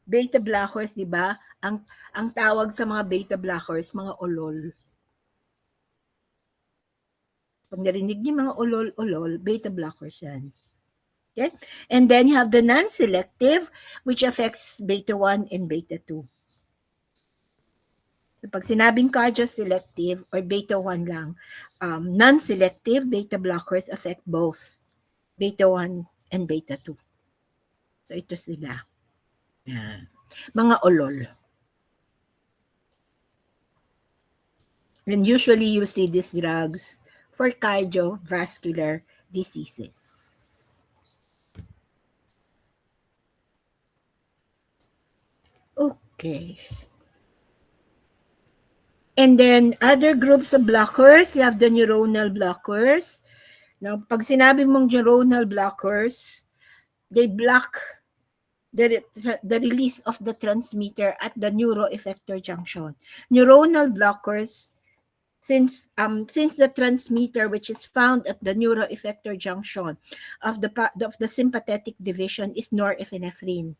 Beta blockers, di ba? Ang tawag sa mga beta blockers, mga olol. Pag narinig niyo mga olol, beta blockers yan. Okay? And then you have the non-selective, which affects beta 1 and beta 2. So pag sinabing cardioselective or beta 1 lang, non-selective beta blockers affect both beta 1 and beta 2. So ito sila. Yan. Mga olol. And usually you see these drugs for cardiovascular diseases. Okay. And then other groups of blockers, you have the neuronal blockers. Now, pag sinabi mong neuronal blockers, they block the release of the transmitter at the neuroeffector junction. Neuronal blockers, since the transmitter which is found at the neuroeffector junction of the sympathetic division is norepinephrine.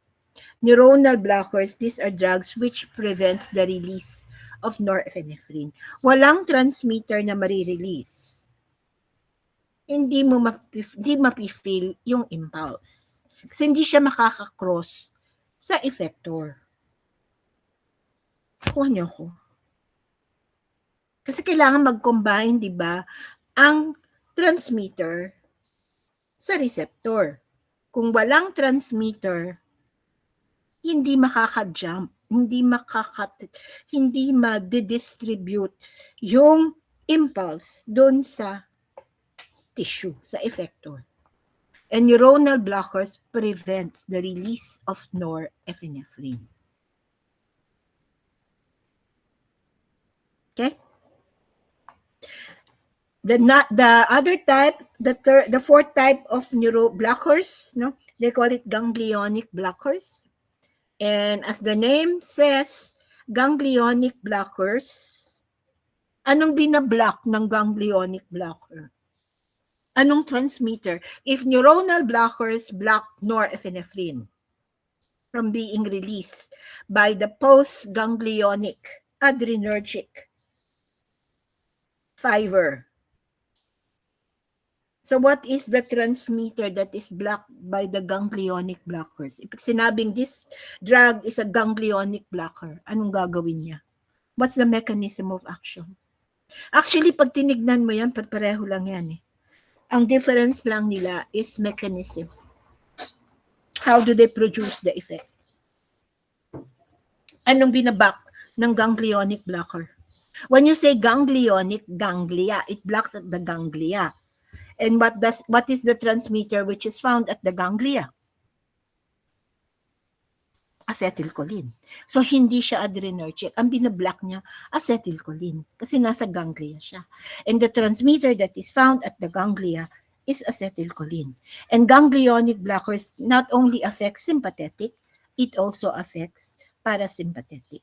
Neuronal blockers, these are drugs which prevents the release of norepinephrine. Walang transmitter na marirelease. Hindi mapifeel yung impulse. Kasi hindi siya makakakross sa effector. Kuha niyo ko. Kasi kailangan mag-combine, di ba, ang transmitter sa receptor. Kung walang transmitter, hindi makaka-jump, hindi ma-distribute yung impulse doon sa tissue, sa effector. And neuronal blockers prevents the release of norepinephrine. Okay? The other type, the fourth type of neuro blockers, no, they call it ganglionic blockers. And as the name says, ganglionic blockers, anong binablock ng ganglionic blocker? Anong transmitter? If neuronal blockers block norepinephrine from being released by the postganglionic adrenergic fiber. So what is the transmitter that is blocked by the ganglionic blockers? If sinabing this drug is a ganglionic blocker, anong gagawin niya? What's the mechanism of action? Actually, pag tinignan mo yan, pareho lang yan eh. Ang difference lang nila is mechanism. How do they produce the effect? Anong binabak ng ganglionic blocker? When you say ganglionic, ganglia, it blocks at the ganglia. And what is the transmitter which is found at the ganglia? Acetylcholine. So, hindi siya adrenergic. Ang binablock niya, acetylcholine. Kasi nasa ganglia siya. And the transmitter that is found at the ganglia is acetylcholine. And ganglionic blockers not only affect sympathetic, it also affects parasympathetic.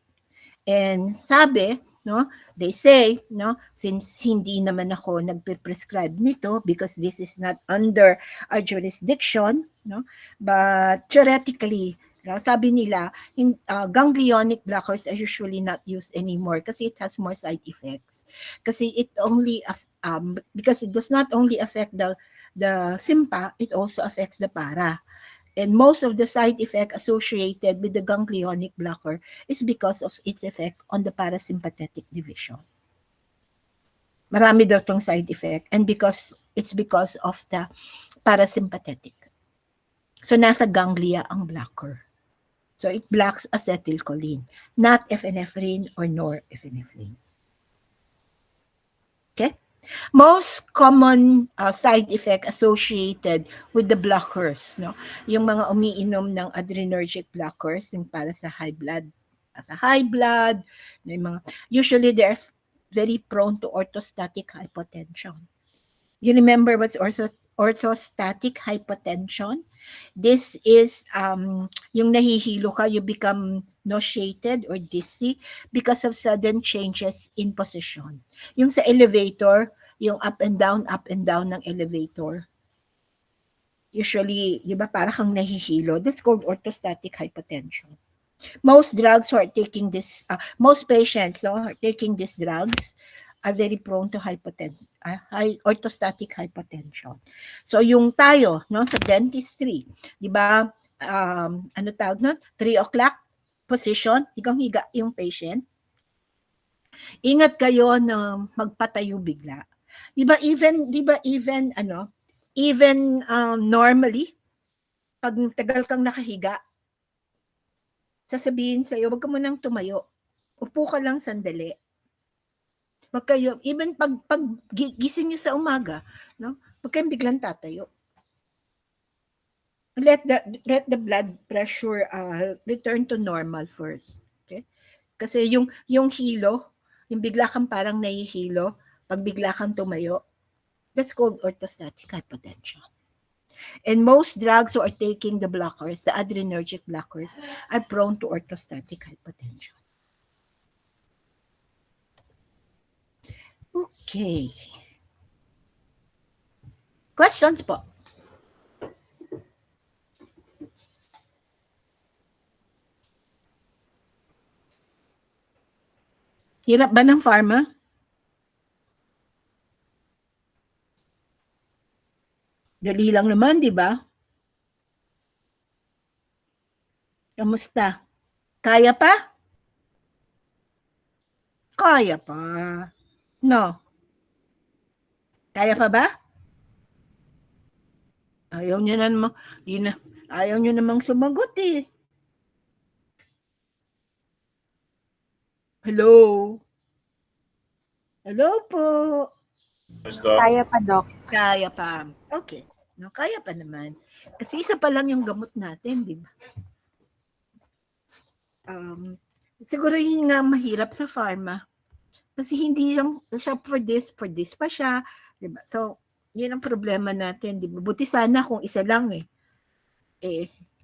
And sabi, no? They say, no, since hindi naman ako nagpe-prescribe nito because this is not under our jurisdiction, no? But theoretically, sabi nila, ganglionic blockers are usually not used anymore kasi it has more side effects. Kasi it only because it does not only affect the SIMPA, it also affects the para. And most of the side effect associated with the ganglionic blocker is because of its effect on the parasympathetic division. Marami daw tong side effect and it's because of the parasympathetic. So nasa ganglia ang blocker. So it blocks acetylcholine, not epinephrine or norepinephrine. Okay? Most common side effect associated with the blockers, no? Yung mga umiinom ng adrenergic blockers, yung para sa high blood, yung mga, usually they're very prone to orthostatic hypotension. You remember what's orthostatic hypotension? This is yung nahihilo ka, you become nauseated or dizzy because of sudden changes in position. Yung sa elevator, yung up and down ng elevator. Usually, di ba, para kang nahihilo. That's called orthostatic hypotension. Most drugs who are taking this, most patients who are taking these drugs are very prone to orthostatic hypotension. So yung tayo, no, sa dentistry, di ba, ano tawag nun? 3 o'clock position, higang-higa yung patient. Ingat kayo na magpatayo bigla. Di ba even normally, pag tagal kang nakahiga, sasabihin sa'yo, wag ka munang tumayo. Upo ka lang sandali. Wag kayo, even pag gising nyo sa umaga, no? Wag kayong biglang tatayo. Let the blood pressure return to normal first. Okay? Kasi yung hilo, yung bigla kang parang nahihilo, pag bigla kang tumayo, that's called orthostatic hypotension. And most drugs who are taking the blockers, the adrenergic blockers, are prone to orthostatic hypotension. Okay. Questions po? Hirap ba ng pharma? Dali lang naman, di ba? Kamusta? Kaya pa? Kaya pa. No. Kaya pa ba? Ayaw niyo namang sumagot eh. Hello? Hello po. Kaya pa, Doc. Kaya pa. Okay. No, kaya pa naman. Kasi isa pa lang yung gamot natin, di ba? Siguro yun nga mahirap sa pharma. Kasi hindi lang siya for this pa siya. Di ba? So, yun ang problema natin. Di ba? Buti sana kung isa lang eh.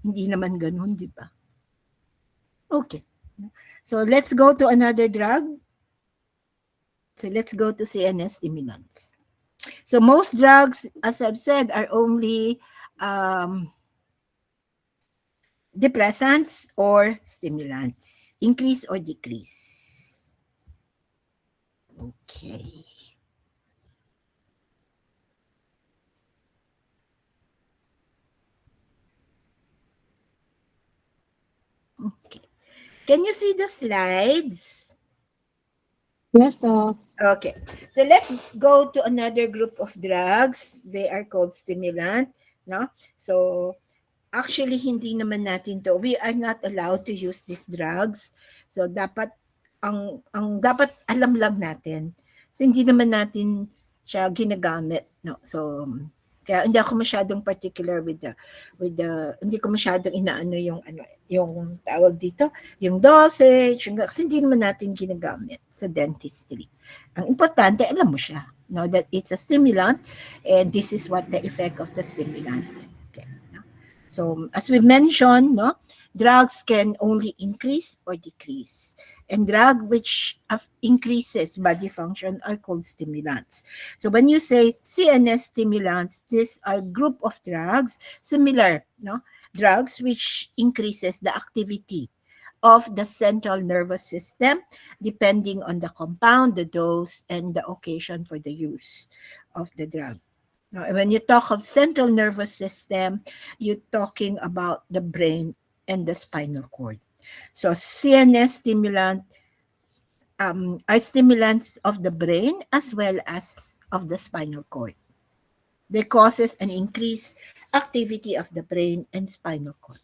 Hindi naman ganun, di ba? Okay. So, let's go to another drug. So, let's go to CNS stimulants. So, most drugs, as I've said, are only depressants or stimulants. Increase or decrease. Okay. Okay. Can you see the slides? Yes, Doc. Okay. So let's go to another group of drugs. They are called stimulant, no? So actually hindi naman natin to. We are not allowed to use these drugs. So dapat ang dapat alam lang natin. So hindi naman natin siya ginagamit, no? So kaya hindi ako masyadong particular with the hindi ko masyadong inaano yung tawag dito, yung dosage, kasi hindi naman natin ginagamit sa dentistry. Ang importante, alam mo siya, no, that it's a stimulant and this is what the effect of the stimulant. Okay, no? So as we mentioned, no, Drugs can only increase or decrease. And drug which increases body function are called stimulants. So when you say CNS stimulants, these are group of drugs similar, no? Drugs which increases the activity of the central nervous system depending on the compound, the dose, and the occasion for the use of the drug. Now, when you talk of central nervous system, you're talking about the brain and the spinal cord. So CNS stimulant are stimulants of the brain as well as of the spinal cord. They causes an increased activity of the brain and spinal cord.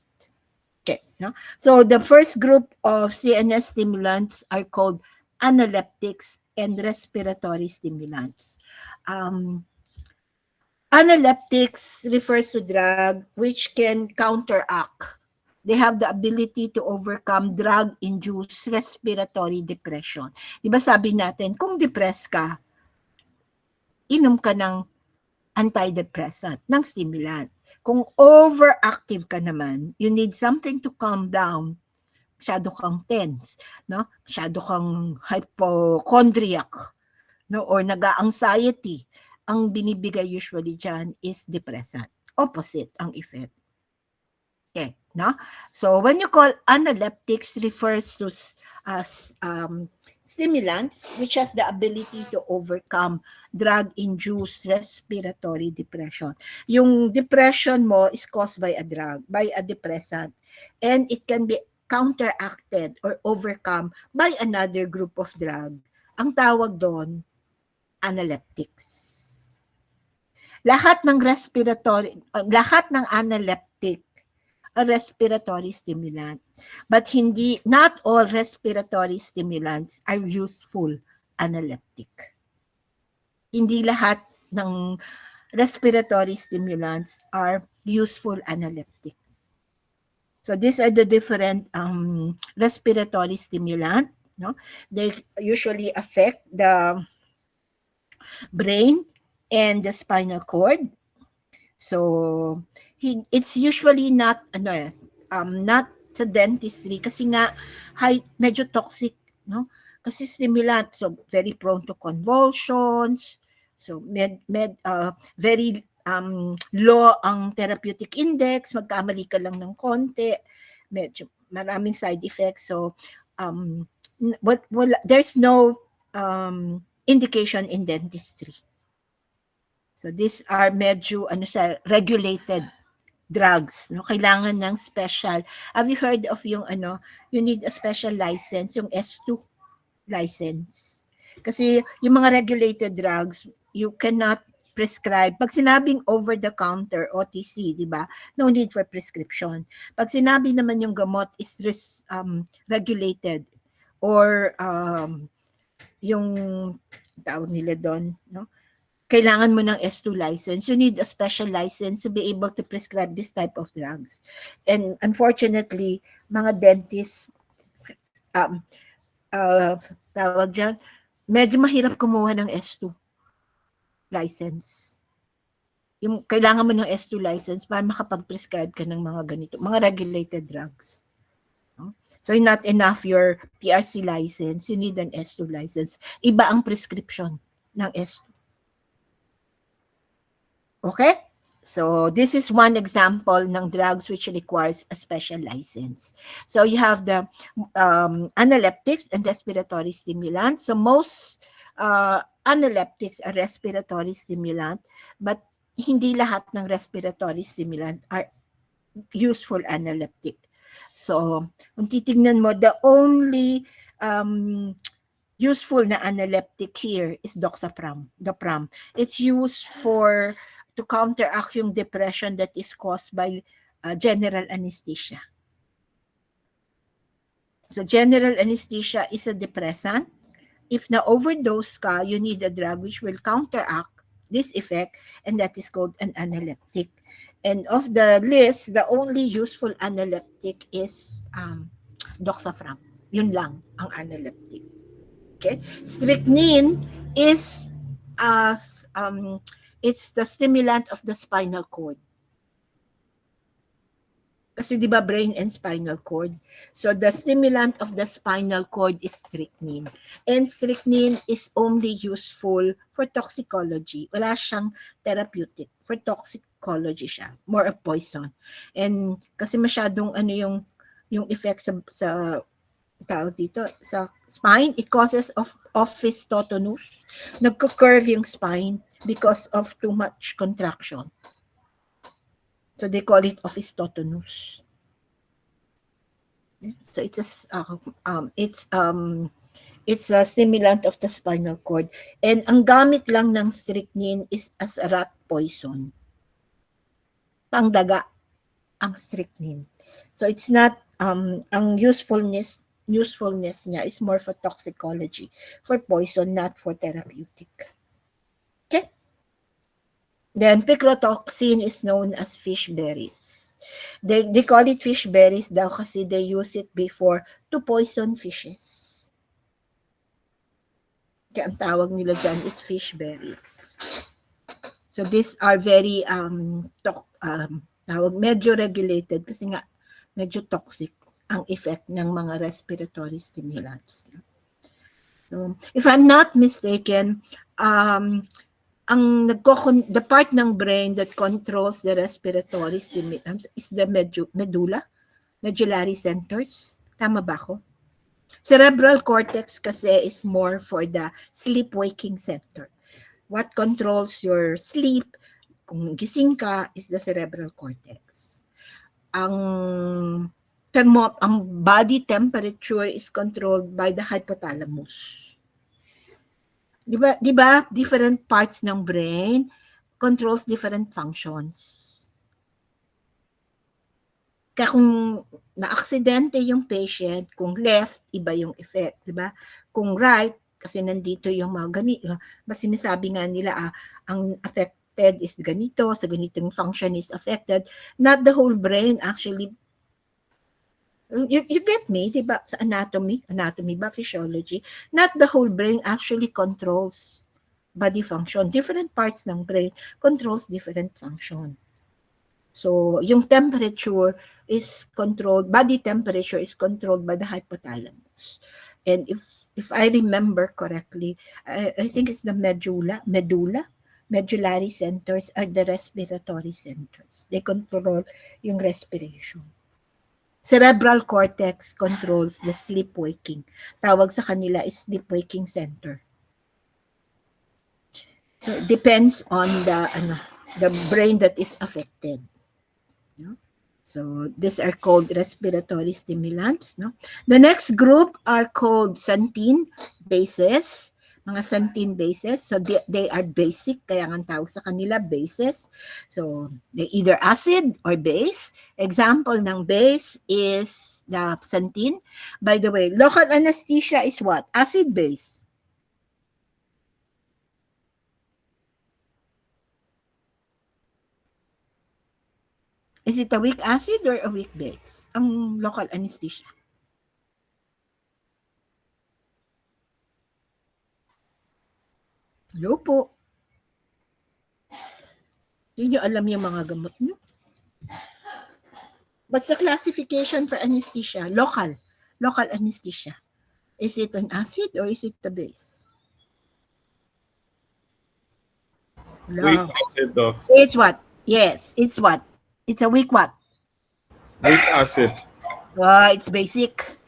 Okay, no? So the first group of CNS stimulants are called analeptics and respiratory stimulants. Analeptics refers to drug which can counteract. They have the ability to overcome drug-induced respiratory depression. Diba sabi natin, kung depressed ka, inom ka ng antidepressant, ng stimulant. Kung overactive ka naman, you need something to calm down. Masyado kang tense, no? Masyado kang hypochondriac, no? Or nag-anxiety. Ang binibigay usually dyan is depressant. Opposite ang effect. Okay, no? So when you call analeptics refers to stimulants which has the ability to overcome drug-induced respiratory depression. Yung depression mo is caused by a drug, by a depressant, and it can be counteracted or overcome by another group of drug. Ang tawag doon, analeptics. Lahat ng analeptic a respiratory stimulant. But not all respiratory stimulants are useful analeptic. Hindi lahat ng respiratory stimulants are useful analeptic. So these are the different respiratory stimulant. No? They usually affect the brain and the spinal cord. So it's usually not not sa dentistry kasi nga medyo toxic, no? Kasi stimulant, so very prone to convulsions. So very low ang therapeutic index, magkamali ka lang ng konti, medyo maraming side effects. So there's no indication in dentistry. So these are medyo regulated drugs, no? Kailangan ng special. Have you heard of yung you need a special license, yung S2 license. Kasi yung mga regulated drugs, you cannot prescribe. Pag sinabing over the counter OTC, di ba? No need for prescription. Pag sinabi naman yung gamot is regulated or yung tawag nila doon, no? Kailangan mo ng S2 license. You need a special license to be able to prescribe this type of drugs. And unfortunately, mga dentists, tawag dyan, medyo mahirap kumuha ng S2 license. Yung kailangan mo ng S2 license para makapag-prescribe ka ng mga ganito, mga regulated drugs. So not enough your PRC license, you need an S2 license. Iba ang prescription ng S2. Okay? So this is one example ng drugs which requires a special license. So you have the analeptics and respiratory stimulants. So most analeptics are respiratory stimulant, but hindi lahat ng respiratory stimulant are useful analeptic. So kung titignan mo, the only useful na analeptic here is doxapram, the pram. It's used to counteract yung depression that is caused by general anesthesia. So general anesthesia is a depressant. If na-overdose ka, you need a drug which will counteract this effect, and that is called an analeptic. And of the list, the only useful analeptic is doxapram. Yun lang ang analeptic. Okay? Strychnine is it's the stimulant of the spinal cord. Kasi di ba brain and spinal cord? So the stimulant of the spinal cord is strychnine. And strychnine is only useful for toxicology. Wala siyang therapeutic. For toxicology siya. More of poison. And kasi masyadong yung effect sa tawag dito, sa spine, it causes of ophistotonus. Nagko-curve yung spine because of too much contraction. So they call it ophistotonus. So it's a stimulant of the spinal cord. And ang gamit lang ng strychnine is as a rat poison. Pangdaga ang strychnine. So it's not ang usefulness niya is more for toxicology, for poison, not for therapeutic. Okay? Then picrotoxin is known as fish berries. They call it fish berries daw kasi they use it before to poison fishes. Kaya ang tawag nila dyan is fish berries. So these are very medyo regulated kasi nga medyo toxic ang effect ng mga respiratory stimulants. So if I'm not mistaken, the part ng brain that controls the respiratory stimulants is the medullary centers. Tama ba ako? Cerebral cortex kasi is more for the sleep-waking center. What controls your sleep, kung gising ka, is the cerebral cortex. Ang body temperature is controlled by the hypothalamus. Di ba different parts ng brain controls different functions. Kaya kung na-aksidente yung patient, kung left, iba yung effect, di ba? Kung right, kasi nandito yung mga ganito, sinasabi nga nila, ang affected is ganito, sa ganitong function is affected. Not the whole brain actually. You get me, di ba? Sa anatomy ba, physiology, not the whole brain actually controls body function. Different parts ng brain controls different function. So, yung temperature is controlled, body temperature is controlled by the hypothalamus. And if I remember correctly, I think it's the medullary centers are the respiratory centers. They control yung respiration. Cerebral cortex controls the sleep-waking. Tawag sa kanila is sleep-waking center. So, it depends on the brain that is affected. No? So, these are called respiratory stimulants. No? The next group are called xanthine bases. Mga xanthine bases. So, they are basic. Kaya ang tawag sa kanila, bases. So, they either acid or base. Example ng base is the xanthine. By the way, local anesthesia is what? Acid base. Is it a weak acid or a weak base? Ang local anesthesia. Hello po. Hindi nyo alam yung mga gamot nyo. But the classification for anesthesia, local anesthesia, is it an acid or is it a base? Weak acid, Doc. It's what? Yes, it's what? It's a weak what? Weak acid. It's basic.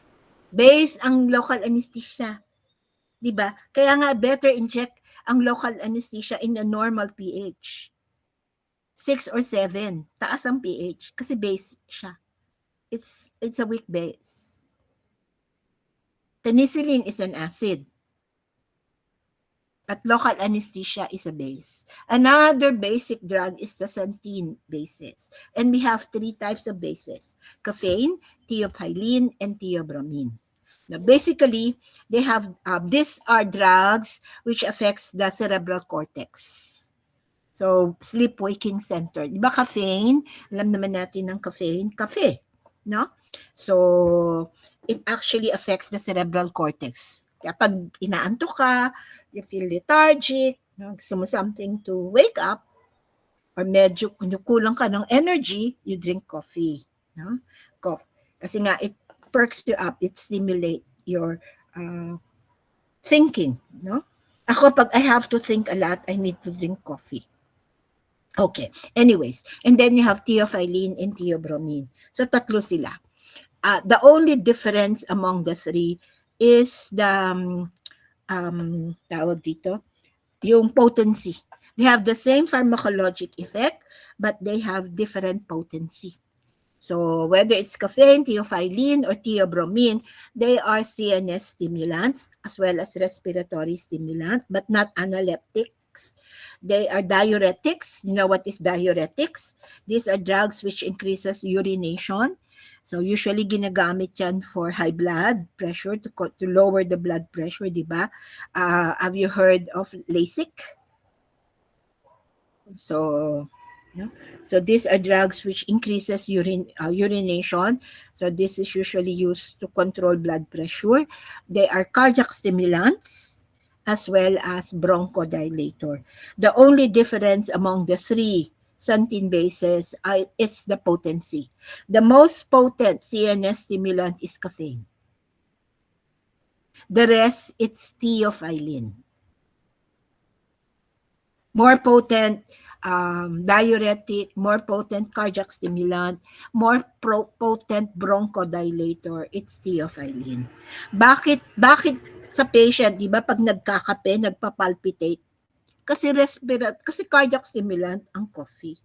Base ang local anesthesia. Diba? Kaya nga better inject ang local anesthesia in a normal pH. 6 or 7. Taas ang pH. Kasi base siya. It's a weak base. Penicillin is an acid. At local anesthesia is a base. Another basic drug is the xanthine bases. And we have 3 types of bases. Caffeine, thiopyline, and theobromine. Now, basically, they have these are drugs which affects the cerebral cortex. So, sleep-waking center. Di ba caffeine? Alam naman natin ng caffeine. Kafe, no? So, it actually affects the cerebral cortex. Kaya pag inaantok ka, you feel lethargic, no? Gusto mo something to wake up, or medyo kulang ka ng energy, you drink coffee. No? Kasi nga, it perks you up, it stimulate your thinking. No? Ako, pag I have to think a lot, I need to drink coffee. Okay. Anyways, and then you have theophylline and theobromine. So, tatlo sila. The only difference among the three is the tawag dito, yung potency. They have the same pharmacologic effect, but they have different potency. So whether it's caffeine, theophylline, or theobromine, they are CNS stimulants as well as respiratory stimulants, but not analeptics. They are diuretics. You know what is diuretics? These are drugs which increases urination. So usually ginagamit yan for high blood pressure, to lower the blood pressure, di ba? Have you heard of LASIK? So these are drugs which increases urination. So this is usually used to control blood pressure. They are cardiac stimulants as well as bronchodilator. The only difference among the three xanthine bases it's the potency. The most potent CNS stimulant is caffeine. The rest, it's theophylline. More potent diuretic, more potent cardiac stimulant, more potent bronchodilator, it's theophylline. Bakit sa patient, di ba, pag nagkakape, nagpapalpitate? Kasi kasi cardiac stimulant ang coffee.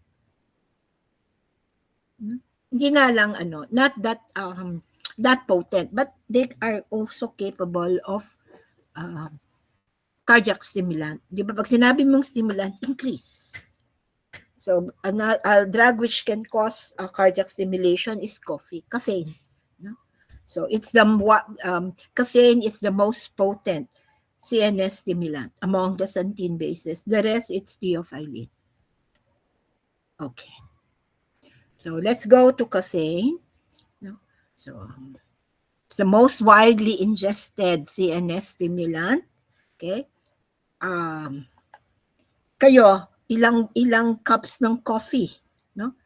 Hindi nga lang not that potent, but they are also capable of cardiac stimulant. Di ba, pag sinabi mong stimulant, increase. So, a drug which can cause cardiac stimulation is caffeine. No? So, it's caffeine is the most potent CNS stimulant among the xanthine bases. The rest, it's theophylline. Okay. So, let's go to caffeine. No? So, it's the most widely ingested CNS stimulant. Okay. Kayo, ilang cups ng coffee, no?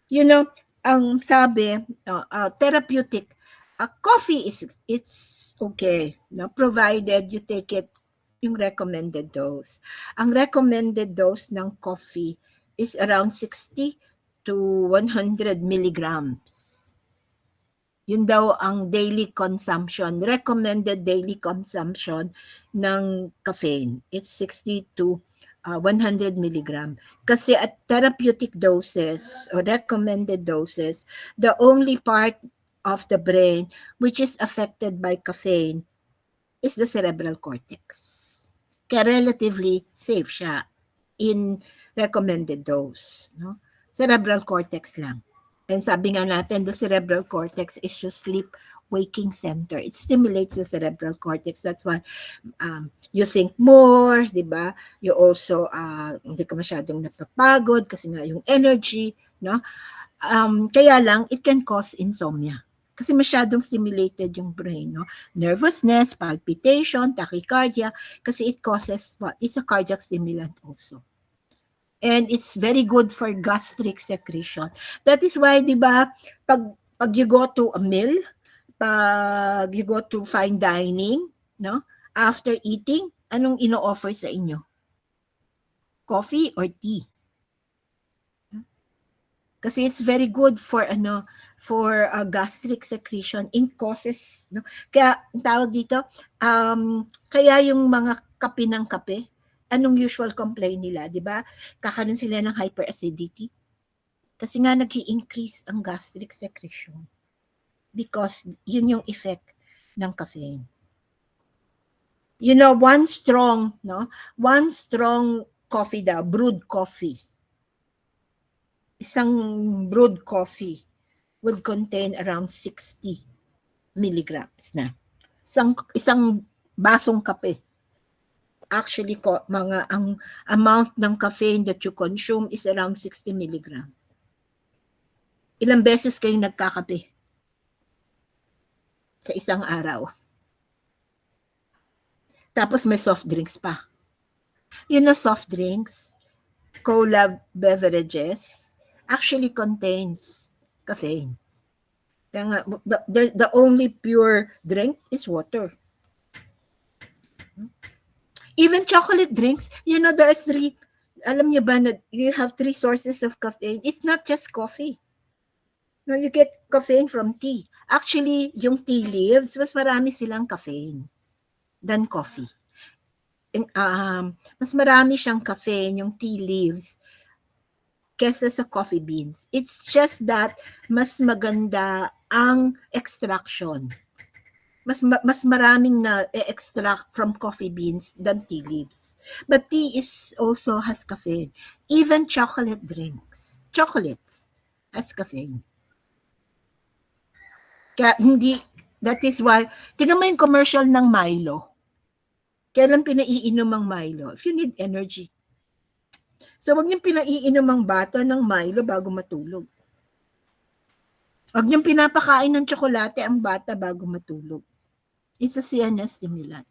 You know, ang sabi, therapeutic, coffee it's okay, no? Provided you take it yung recommended dose. Ang recommended dose ng coffee is around 60 to 100 milligrams. Yun daw ang daily consumption, recommended daily consumption ng caffeine. It's 60 to 100 milligram. Kasi at therapeutic doses or recommended doses, the only part of the brain which is affected by caffeine is the cerebral cortex. Kaya relatively safe siya in recommended dose. No? Cerebral cortex lang. And sabi nga natin, the cerebral cortex is your sleep-waking center. It stimulates the cerebral cortex. That's why you think more, di ba? You also, hindi ka masyadong napapagod kasi nga yung energy, no? Kaya lang, it can cause insomnia. Kasi masyadong stimulated yung brain, no? Nervousness, palpitation, tachycardia, kasi it causes what? It's a cardiac stimulant also. And it's very good for gastric secretion. That is why, di ba, pag you go to a meal, pag you go to fine dining, no? After eating, anong ino-offer sa inyo? Coffee or tea? Kasi it's very good for gastric secretion in causes, no? Kaya tawag dito, kaya yung mga kape ng kape, anong usual complaint nila, di ba? Kakaroon sila ng hyperacidity. Kasi nga nag-i-increase ang gastric secretion because yun yung effect ng caffeine. You know, one strong coffee daw, brewed coffee. Isang brewed coffee would contain around 60 milligrams na. Isang basong kape. Actually, ang amount ng caffeine that you consume is around 60 milligram. Ilang beses kayong nagkakape sa isang araw? Tapos may soft drinks pa. You know, soft drinks, cola beverages, actually contains caffeine. Kaya nga, the only pure drink is water. Even chocolate drinks, there are three, alam niyo ba na you have three sources of caffeine? It's not just coffee. No, you get caffeine from tea. Actually, yung tea leaves, mas marami silang caffeine than coffee. Mas marami siyang caffeine, yung tea leaves, kesa sa coffee beans. It's just that mas maganda ang extraction. Mas maraming na extract from coffee beans than tea leaves. But tea also has caffeine. Even chocolate drinks, chocolates has caffeine. Kaya that is why, tingnan mo yung commercial ng Milo. Kailan pinaiinom ang Milo? If you need energy. So, wag niyong pinaiinom ang bata ng Milo bago matulog. Wag niyong pinapakain ng tsokolate ang bata bago matulog. It's a CNS stimulant.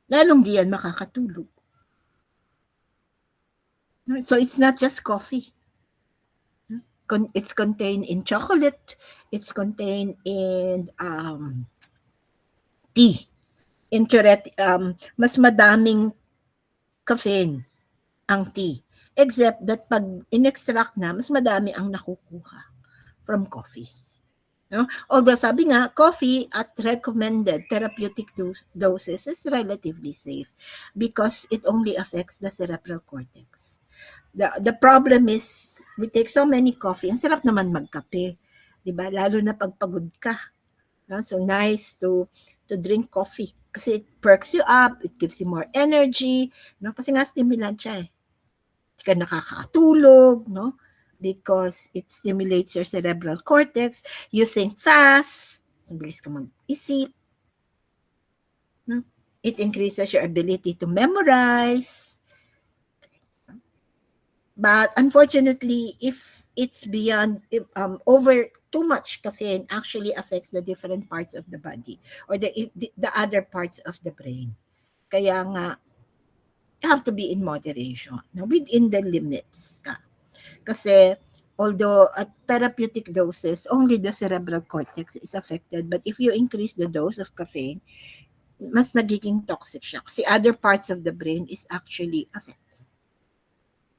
Lalong di yan makakatulog. So, it's not just coffee. It's contained in chocolate. It's contained in tea. Mas madaming caffeine ang tea. Except that pag in-extract na, mas madami ang nakukuha from coffee. No? Although sabi nga, coffee at recommended therapeutic doses is relatively safe because it only affects the cerebral cortex. The problem is, we take so many coffee. Ang sarap naman magkape. Diba? Lalo na pag pagod ka. No? So nice to drink coffee. Kasi it perks you up, it gives you more energy. No? Kasi nga stimulant siya eh. Hindi ka nakakatulog, no? Because it stimulates your cerebral cortex. You think fast. So bilis ka mag-isip. No? It increases your ability to memorize. But unfortunately, if it's beyond, over too much caffeine actually affects the different parts of the body or the other parts of the brain. Kaya nga, you have to be in moderation, no? Within the limits ka. Kasi although at therapeutic doses, only the cerebral cortex is affected. But if you increase the dose of caffeine, mas nagiging toxic siya. Kasi other parts of the brain is actually affected.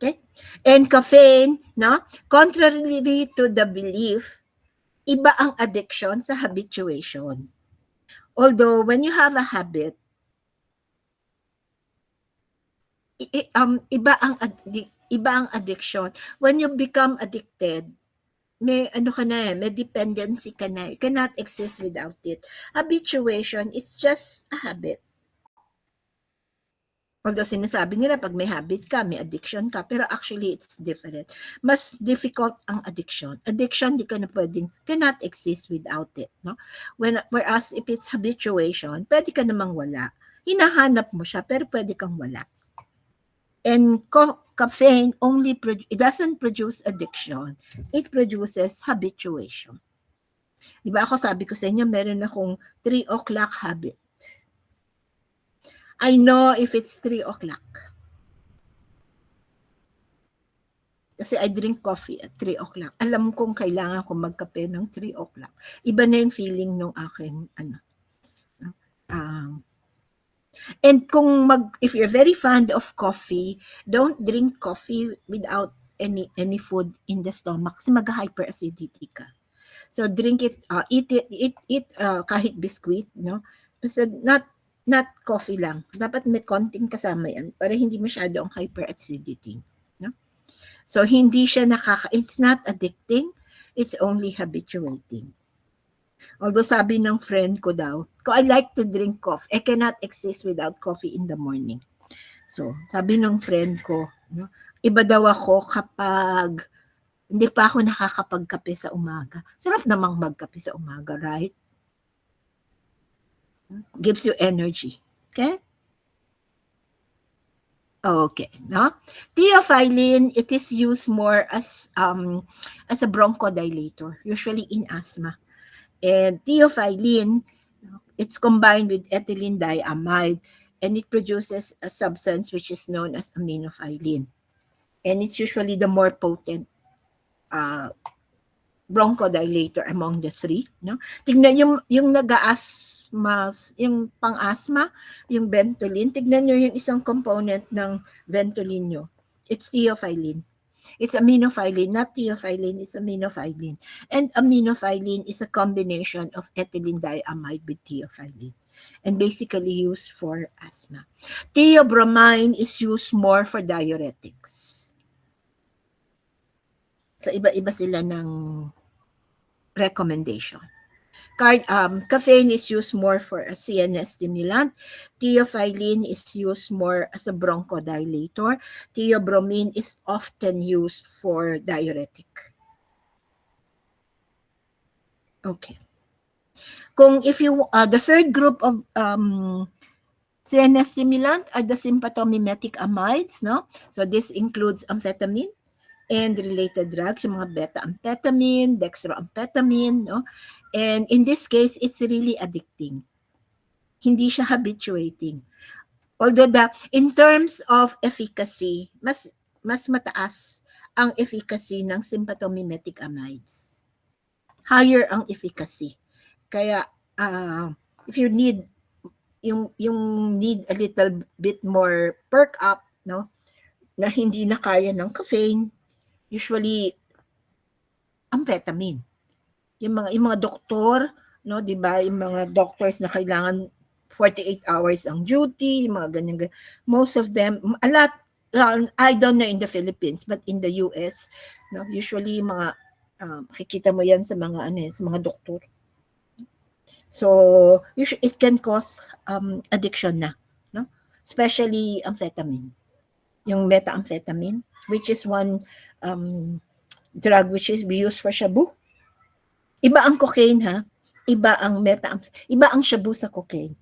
Okay? And caffeine, no? Contrary to the belief, iba ang addiction sa habituation. Although when you have a habit, iba ang addiction. When you become addicted, may may dependency ka na. You cannot exist without it. Habituation is just a habit. Although sinasabi nila pag may habit ka, may addiction ka, pero actually it's different. Mas difficult ang addiction. Addiction, di ka na cannot exist without it. No? Whereas if it's habituation, pwede ka namang wala. Hinahanap mo siya, pero pwede kang wala. And caffeine it doesn't produce addiction. It produces habituation. Diba ako sabi ko sa inyo, meron akong 3 o'clock habit. I know if it's 3 o'clock. Kasi I drink coffee at 3 o'clock. Alam kong kailangan ko magkape ng 3 o'clock. Iba na yung feeling ng aking and if you're very fond of coffee, don't drink coffee without any food in the stomach kasi mag-hyperacidity ka. So drink it, eat kahit biscuit, no? Kasi not coffee lang. Dapat may konting kasama yan para hindi masyado ang hyperacidity, no? So hindi siya it's not addicting, it's only habituating. Although sabi ng friend ko daw, I like to drink coffee. I cannot exist without coffee in the morning. So, sabi ng friend ko, no, iba daw ako kapag hindi pa ako nakakapagkape sa umaga. Sarap namang magkape sa umaga, right? Gives you energy. Okay? Okay, no? Theophylline, it is used more as a bronchodilator, usually in asthma. And theophylline, it's combined with ethylene diamide, and it produces a substance which is known as aminophylline. And it's usually the more potent bronchodilator among the three, no? Tingnan yung nag-asthma, yung pang-asthma, yung Ventolin. Tignan niyo yung isang component ng Ventolin nyo. It's theophylline. It's aminophylline, not theophylline, it's aminophylline. And aminophylline is a combination of ethylene diamide with theophylline and basically used for asthma. Theobromine is used more for diuretics. So iba-iba sila ng recommendation. Caffeine is used more for a CNS stimulant. Theophylline is used more as a bronchodilator. Theobromine is often used for diuretic. Okay. The third group of CNS stimulant are the sympathomimetic amides, no? So this includes amphetamine and related drugs, yung mga beta-amphetamine, dextroamphetamine, no? And in this case, it's really addicting. Hindi siya habituating. Although in terms of efficacy, mas mataas ang efficacy ng sympathomimetic amides. Higher ang efficacy. Kaya if you need yung need a little bit more perk up, no, na hindi na kaya ng caffeine, usually amphetamine. Yung mga doktor, no, 'di ba, yung mga doctors na kailangan 48 hours ang duty, mga ganyan. Most of them, a lot, I don't know in the Philippines, but in the US, no, usually mga makikita mo yan sa mga sa mga doktor. So, it can cause addiction na, no? Especially amphetamine. Yung methamphetamine, which is one drug which is used for shabu. Iba ang cocaine, ha? Iba ang shabu sa cocaine.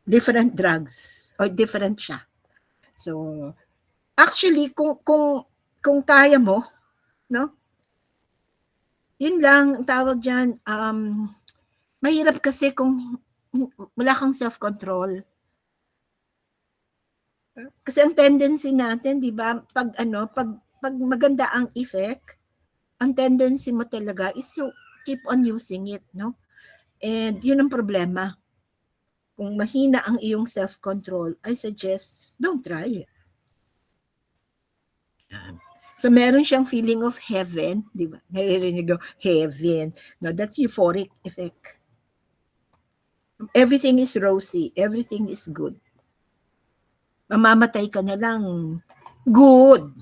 Different drugs or different siya. So, actually kung kaya mo, no? Yun lang ang tawag diyan, mahirap kasi kung wala kang self-control. Kasi ang tendency natin, 'di ba, pag maganda ang effect, ang tendency mo talaga is to keep on using it, no? And yun ang problema. Kung mahina ang iyong self-control, I suggest don't try it. So meron siyang feeling of heaven, di ba? Naririnig ko, heaven. No, that's euphoric effect. Everything is rosy. Everything is good. Mamamatay ka na lang. Good.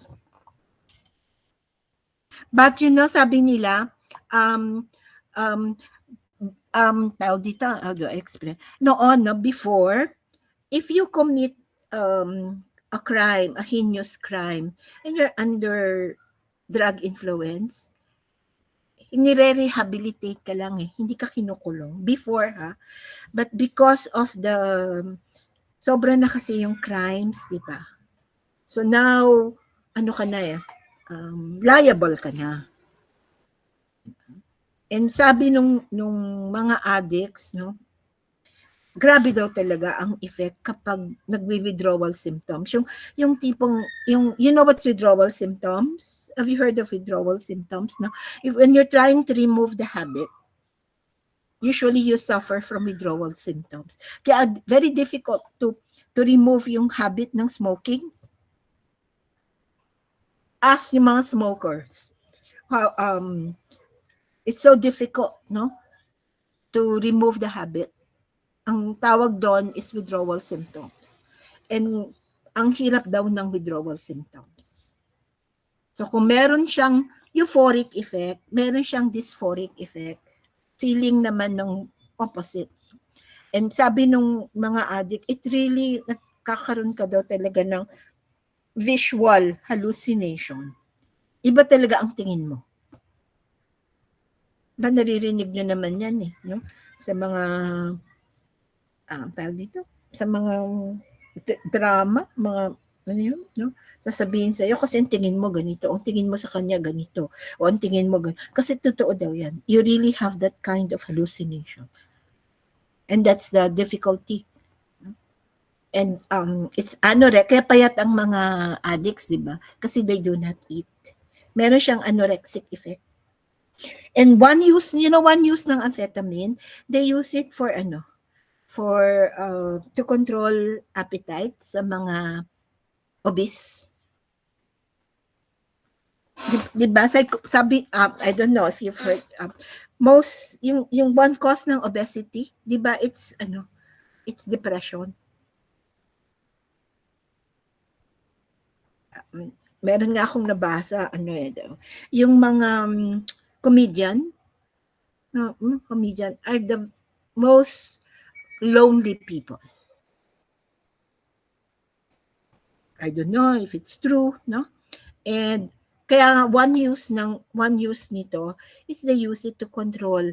But sabi nila, tawag dito, how do I explain? Noon, before, if you commit a crime, a heinous crime, and you're under drug influence, nire-rehabilitate ka lang eh. Hindi ka kinukulong. Before, ha? But because of the, sobra na kasi yung crimes, di ba? So now, ano ka na eh, liable ka na. And sabi nung mga addicts, no, grabe daw talaga ang effect kapag nagwi-withdrawal symptoms. Yung tipong, you know what's withdrawal symptoms? Have you heard of withdrawal symptoms? No? When you're trying to remove the habit, usually you suffer from withdrawal symptoms. Kaya very difficult to remove yung habit ng smoking. Ask yung mga smokers. How, it's so difficult, no? To remove the habit. Ang tawag doon is withdrawal symptoms. And ang hirap daw ng withdrawal symptoms. So kung meron siyang euphoric effect, meron siyang dysphoric effect, feeling naman ng opposite. And sabi nung mga addict, it really, nagkakaroon ka daw talaga ng visual hallucination. Iba talaga ang tingin mo. Ba naririnig nyo naman yan eh, no? Sa mga tawag dito, sa mga drama, mga ano yun, no? Sasabihin sa'yo kasi ang tingin mo ganito, ang tingin mo sa kanya ganito, o ang tingin mo ganito. Kasi totoo daw yan. You really have that kind of hallucination. And that's the difficulty. And it's anorexia, kaya payat ang mga addicts, di ba? Kasi they do not eat. Meron siyang anorexic effect. And one use ng amphetamine, they use it for to control appetite sa mga obese. Di ba? Sabi, I don't know if you've heard, most, yung one cause ng obesity, di ba, it's depression. Meron nga akong nabasa, yung mga comedian are the most lonely people. I don't know if it's true, no? And kaya one use nito is they use it to control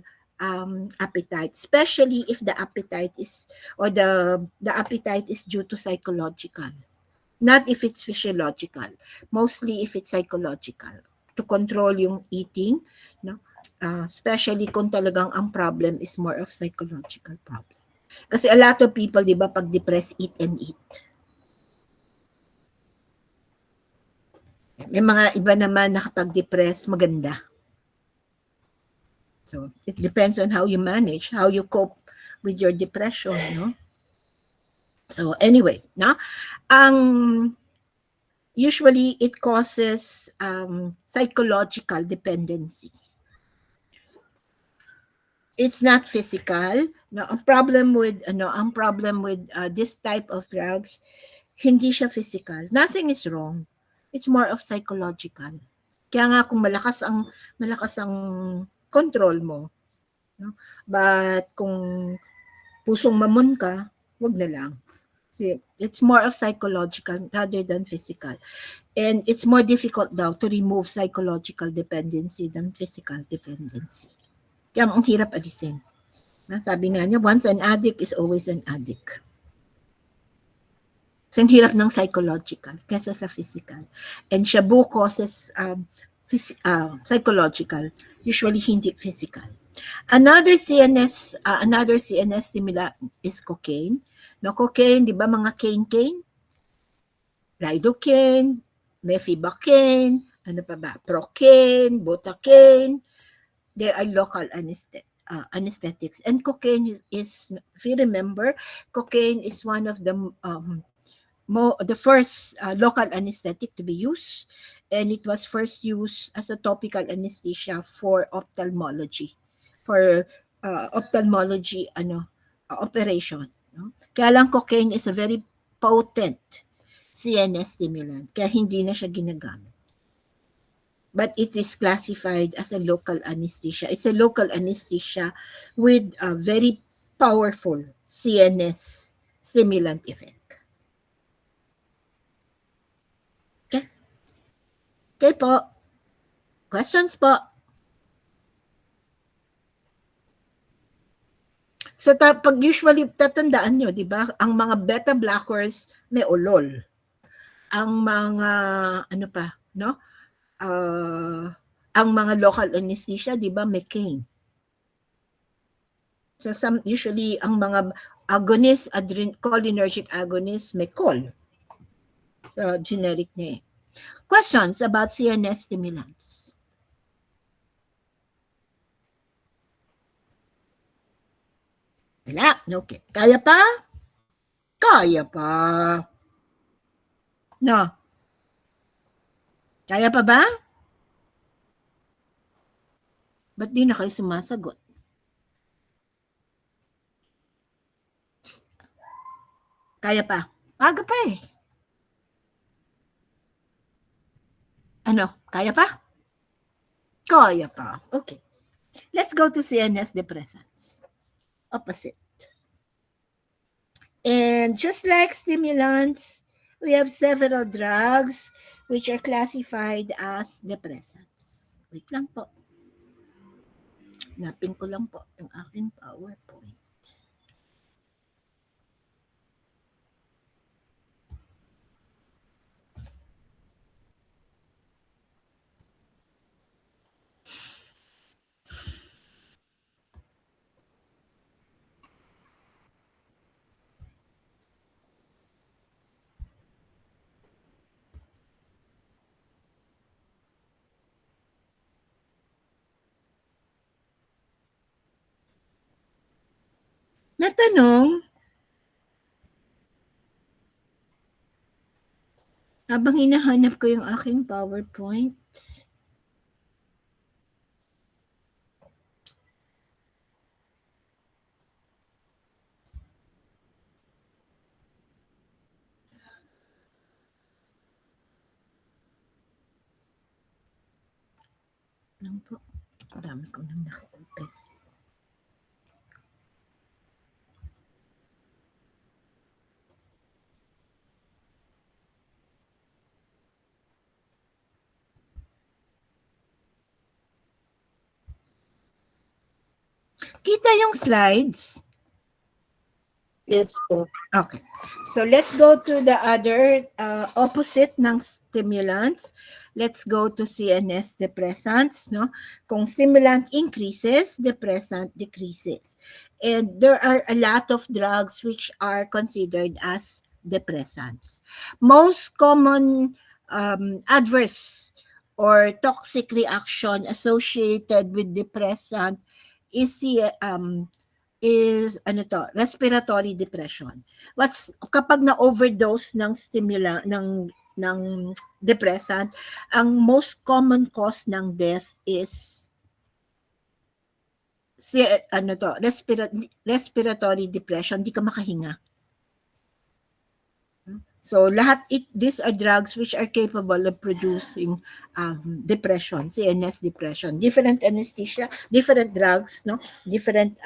appetite, especially if the appetite is the appetite is due to psychological. Not if it's physiological. Mostly if it's psychological. To control yung eating, no? Especially kung talagang ang problem is more of psychological problem. Kasi a lot of people, di ba, pag depressed, eat and eat. May mga iba naman na kapag depressed, maganda. So, it depends on how you manage, how you cope with your depression, no? So, anyway, no? Usually, it causes psychological dependency. It's not physical. No, ang problem with this type of drugs, hindi siya physical. Nothing is wrong. It's more of psychological. Kaya nga kung malakas ang control mo, no? But kung pusong mamon ka, wag na lang. See, it's more of psychological rather than physical. And it's more difficult daw to remove psychological dependency than physical dependency. Kaya ang hirap alisin. Sabi nga niya, once an addict is always an addict. So, ang hirap ng psychological kesa sa physical. And shabu causes psychological, usually hindi physical. Another CNS stimulant is cocaine. No, cocaine, di ba mga cane? Lidocaine, mefibacane, ano pa ba? Procaine, butacane. They are local anesthetics. And cocaine is, if you remember, cocaine is one of the first local anesthetic to be used, and it was first used as a topical anesthesia for ophthalmology, operation. No? Kaya lang cocaine is a very potent CNS stimulant, kaya hindi na siya ginagamit. But it is classified as a local anesthesia. It's a local anesthesia with a very powerful CNS stimulant effect. Okay po. Questions po? So, pag usually, tatandaan nyo, di ba, ang mga beta blockers may olol. Ang mga, no? Ang mga local anesthesia, di ba, may cane. So, usually, ang mga agonist, cholinergic agonist, may col. So, generic name. Questions about CNS stimulants? Wala. Okay. Kaya pa? Kaya pa. No. Kaya pa ba? Ba't di na kayo sumasagot? Kaya pa? Aga pa eh. Ano? Kaya pa? Kaya pa. Okay. Let's go to CNS depressants. Opposite. And just like stimulants, we have several drugs which are classified as depressants. Wait lang po. Napin ko lang po yung aking PowerPoint. Natanong, habang hinahanap ko yung aking PowerPoint. Lang po. Dami ko nang naka-open. Kita yung slides? Yes po. Okay. So let's go to the other opposite ng stimulants. Let's go to CNS depressants, no? Kung stimulant increases, depressant decreases. And there are a lot of drugs which are considered as depressants. Most common adverse or toxic reaction associated with depressant is respiratory depression. Kapag na-overdose ng stimulant ng depressant, ang most common cause ng death is respiratory depression, di ka makahinga. So these are drugs which are capable of producing depression, CNS depression. Different anesthesia, different drugs, no, different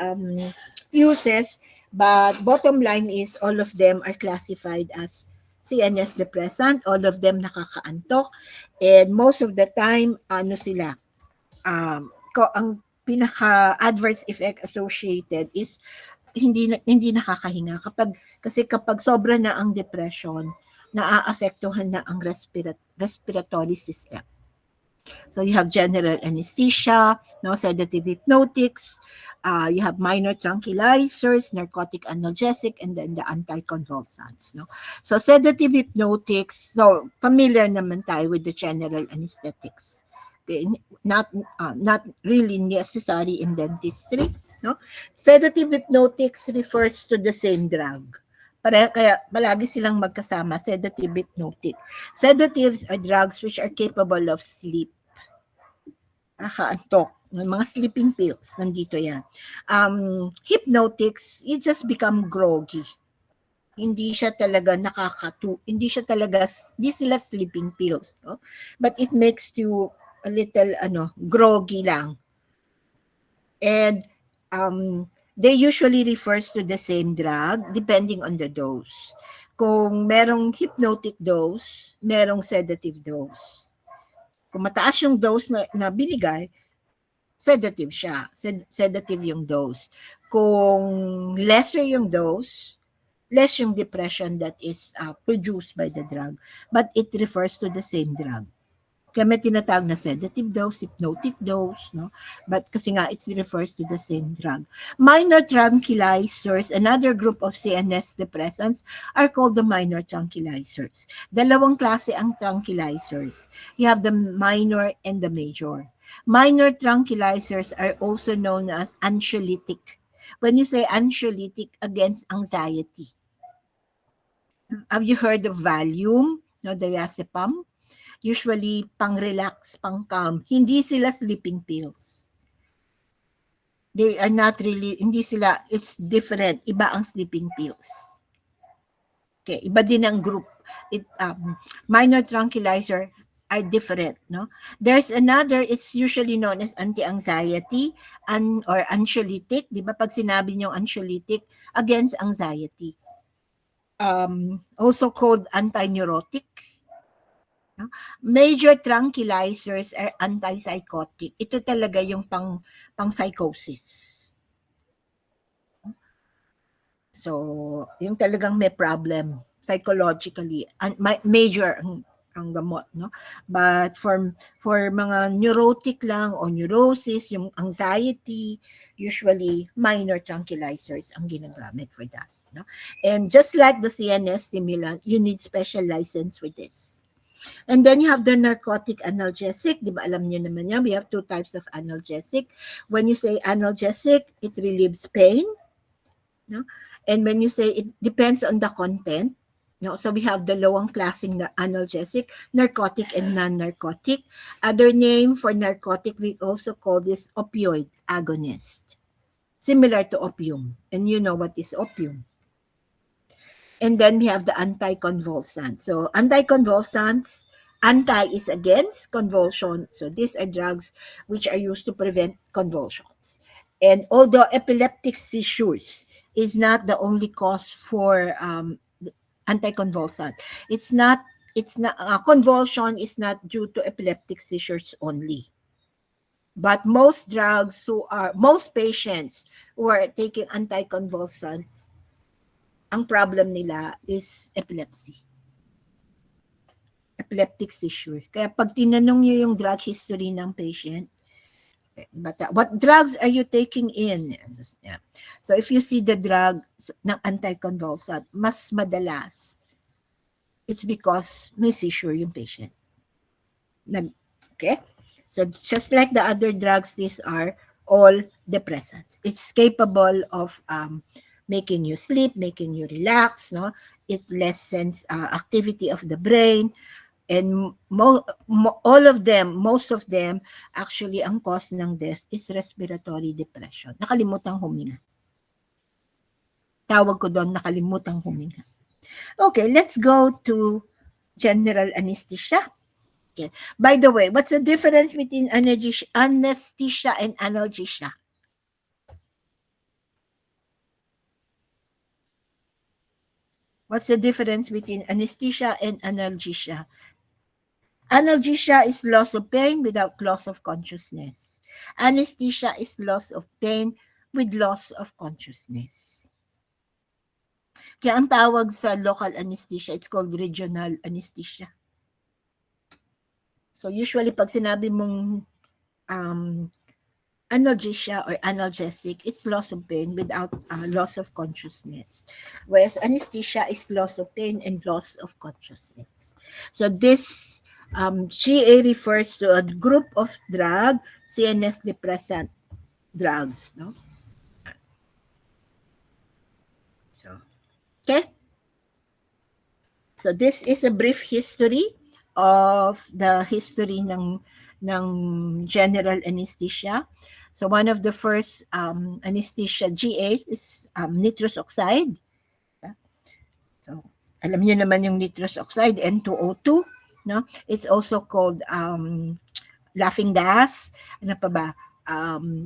uses, but bottom line is all of them are classified as CNS depressant. All of them nakakaantok, and most of the time, sila, ang pinaka adverse effect associated is hindi nakakahinga kasi kapag sobra na ang depression, naaapektuhan na ang respiratory system. So you have general anesthesia, no, sedative hypnotics, you have minor tranquilizers, narcotic analgesic, and then the anticonvulsants, no. So sedative hypnotics, so familiar naman tayo with the general anesthetics. Okay, not really necessary in dentistry. No? Sedative hypnotics refers to the same drug. Kaya palagi silang magkasama, sedative hypnotic. Sedatives are drugs which are capable of sleep. Nakaantok. Mga sleeping pills, nandito yan. Hypnotics, you just become groggy. Hindi sila sleeping pills. No? But it makes you a little groggy lang. And they usually refers to the same drug depending on the dose. Kung merong hypnotic dose, merong sedative dose. Kung mataas yung dose na binigay, sedative siya. Sedative yung dose. Kung lesser yung dose, less yung depression that is produced by the drug. But it refers to the same drug. Kaya may tinatawag na sedative dose, hypnotic dose, no? But kasi nga, it refers to the same drug. Minor tranquilizers, another group of CNS depressants, are called the minor tranquilizers. Dalawang klase ang tranquilizers. You have the minor and the major. Minor tranquilizers are also known as anxiolytic. When you say anxiolytic, against anxiety. Have you heard of Valium, no, diazepam? Usually pang-relax, pang-calm. Hindi sila sleeping pills. They are not really, it's different. Iba ang sleeping pills. Okay, iba din ang group. Minor tranquilizer are different, no? There's another, it's usually known as anti-anxiety or anxiolytic. Di ba pag sinabi niyo anxiolytic, against anxiety. Also called anti-neurotic. Major tranquilizers are antipsychotic. Ito talaga yung pang-psychosis. So, yung talagang may problem psychologically. Major ang gamot, no? But for mga neurotic lang o neurosis, yung anxiety, usually minor tranquilizers ang ginagamit for that, no? And just like the CNS stimulant, you need special license for this. And then you have the narcotic analgesic. Di ba alam niyo naman yan? We have two types of analgesic. When you say analgesic, it relieves pain. no? And when you say it depends on the content, no? So we have the lowang klaseng na analgesic, narcotic and non-narcotic. Other name for narcotic, we also call this opioid agonist, similar to opium. And you know what is opium. And then we have the anticonvulsants. So anticonvulsants, anti is against convulsion. So these are drugs which are used to prevent convulsions. And although epileptic seizures is not the only cause for anticonvulsant, it's not convulsion is not due to epileptic seizures only. But most patients who are taking anticonvulsants, ang problem nila is epilepsy. Epileptic seizure. Kaya pag tinanong niyo yung drug history ng patient, what drugs are you taking in? So if you see the drug ng anticonvulsant, mas madalas, it's because may seizure yung patient. Okay? So just like the other drugs, these are all depressants. It's capable of making you sleep, making you relax, no? It lessens activity of the brain, and most of them, actually, ang cause ng death is respiratory depression. Nakalimutang huminga. Tawag ko doon, nakalimutang huminga. Okay, let's go to general anesthesia. Okay. By the way, what's the difference between anesthesia and analgesia? What's the difference between anesthesia and analgesia? Analgesia is loss of pain without loss of consciousness. Anesthesia is loss of pain with loss of consciousness. Kaya ang tawag sa local anesthesia, it's called regional anesthesia. So usually pag sinabi mong analgesia or analgesic, it's loss of pain without loss of consciousness. Whereas anesthesia is loss of pain and loss of consciousness. So this GA refers to a group of CNS depressant drugs. No? So, okay. So this is a brief history of the history ng general anesthesia. So one of the first anesthesia GA is nitrous oxide. So alam niyo naman yung nitrous oxide, N2O2, no? It's also called laughing gas. Ano pa ba?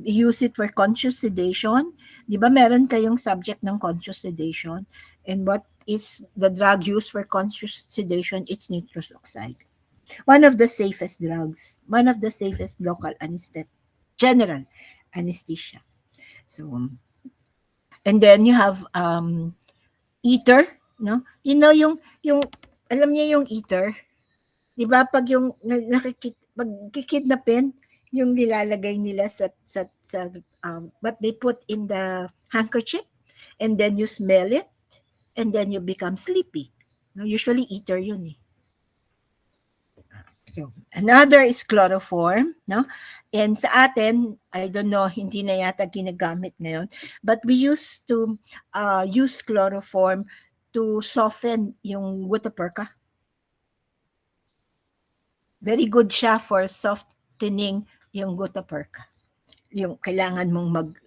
Use it for conscious sedation. Di ba meron kayong subject ng conscious sedation? And what is the drug used for conscious sedation? It's nitrous oxide. One of the safest drugs, one of the safest local anesthetic, general anesthesia. So, and then you have ether, no? You know yung alam niyo yung ether, di ba pag yung pagkikidnapin, yung nilalagay nila sa what they put in the handkerchief, and then you smell it, and then you become sleepy. No, usually ether yun eh. So, another is chloroform, no? And sa atin, I don't know, hindi na yata ginagamit ngayon, but we used to use chloroform to soften yung gutta perca. Very good siya for softening yung gutta perca. Yung kailangan mong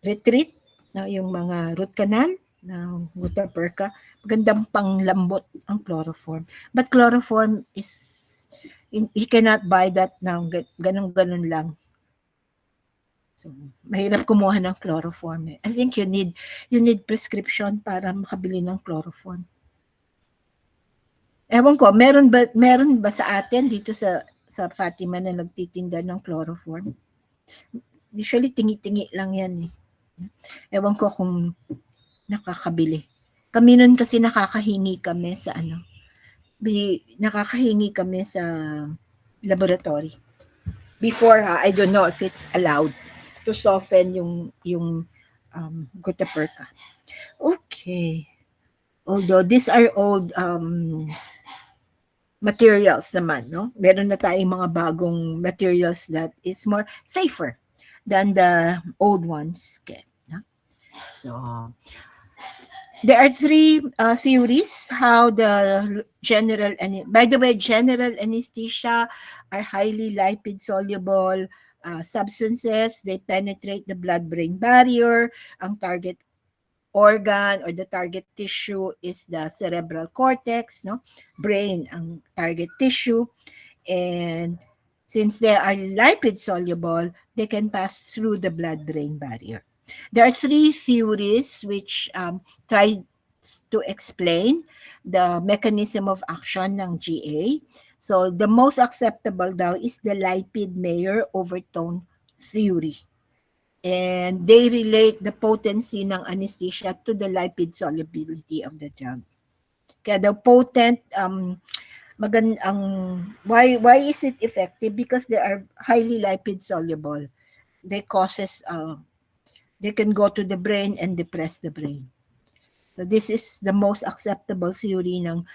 retreat, no? Yung mga root canal ng gutta perca, magandang panglambot ang chloroform. But chloroform is, you cannot buy that now, ganun lang. So, mahirap kumuha ng chloroform. I think you need prescription para makabili ng chloroform. Ewan ko, meron ba sa atin dito sa Fatima na nagtitinda ng chloroform? Usually tingi-tingi lang yan eh. Ewan ko kung nakakabili. Kami nun kasi nakakahingi kami sa laboratory. Before, I don't know if it's allowed to soften yung gutta perca. Okay. Although these are old materials naman, no? Meron na tayong mga bagong materials that is more safer. than the old ones. Okay. No? So there are three theories how the by the way, general anesthesia are highly lipid soluble substances. They penetrate the blood-brain barrier. Ang target organ or the target tissue is the cerebral cortex, no? Brain ang target tissue. And since they are lipid soluble, they can pass through the blood-brain barrier. There are three theories which try to explain the mechanism of action ng GA. So the most acceptable daw is the lipid Mayer overtone theory. And they relate the potency ng anesthesia to the lipid solubility of the drug. Kaya the potent why is it effective? Because they are highly lipid soluble. They can go to the brain and depress the brain. So this is the most acceptable theory ng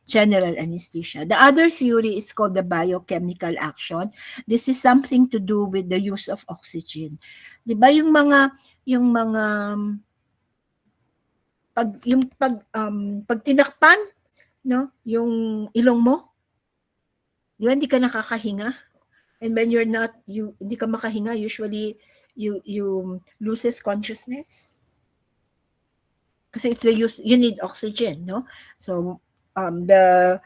general anesthesia. The other theory is called the biochemical action. This is something to do with the use of oxygen. 'Di ba yung mga pag tinakpan, no, yung ilong mo, di ba, hindi ka nakakahinga? And when hindi ka makahinga, usually you loses consciousness. Kasi it's the use, you need oxygen, no? So the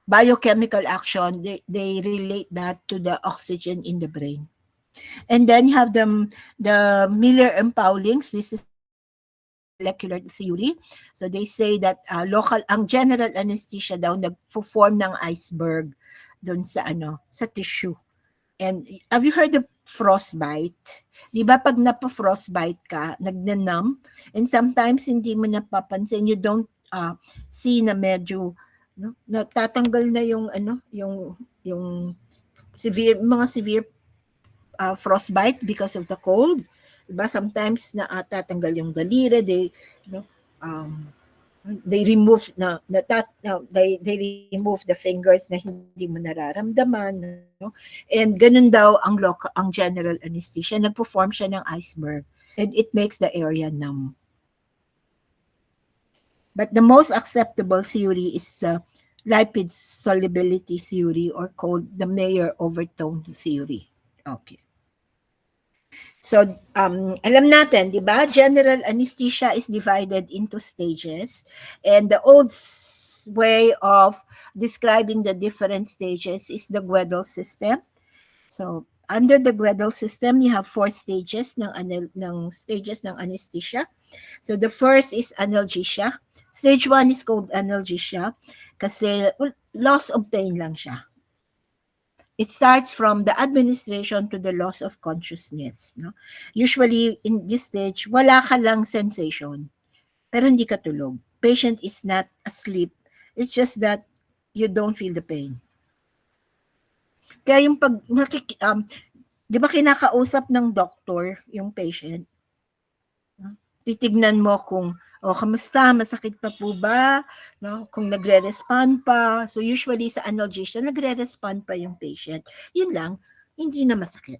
biochemical action, they relate that to the oxygen in the brain. And then you have the Miller and Paulings. This is molecular theory. So they say that ang general anesthesia daw nagpo-form ng iceberg doon sa tissue. And have you heard of frostbite? Di ba pag napa-frostbite ka, nagnanumb, and sometimes hindi mo napapansin, you don't see na medyo natatanggal na yung mga severe frostbite because of the cold. Diba? Sometimes natatanggal yung daliri, they remove they remove the fingers na hindi mo nararamdaman, no? And ganun daw ang general anesthesia, nagpo-form siya ng iceberg and it makes the area numb. But the most acceptable theory is the lipid solubility theory, or called the Mayer overtone theory. Okay. So, alam natin, di ba? General anesthesia is divided into stages. And the old way of describing the different stages is the Guedel system. So, under the Guedel system, you have 4 stages ng anesthesia. So, the first is analgesia. Stage 1 is called analgesia kasi loss of pain lang siya. It starts from the administration to the loss of consciousness. No? Usually, in this stage, wala ka lang sensation, pero hindi ka tulog. Patient is not asleep. It's just that you don't feel the pain. Kaya yung di ba kinakausap ng doctor yung patient? Titignan mo kung, kamusta? Masakit pa po ba? No? Kung nagre-respond pa. So usually sa analgesia, nagre-respond pa yung patient. Yun lang, hindi na masakit.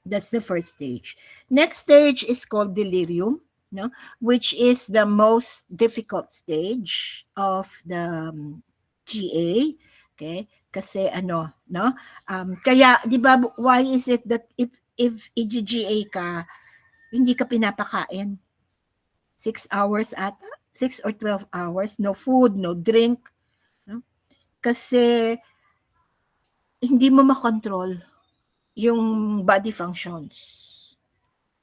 That's the first stage. Next stage is called delirium, no? Which is the most difficult stage of the GA. Okay? Kasi no? Kaya, di ba, why is it that if EGGA ka, hindi ka pinapakain? 6 hours ata, 6 or 12 hours, no food, no drink. No? Kasi hindi mo makontrol yung body functions.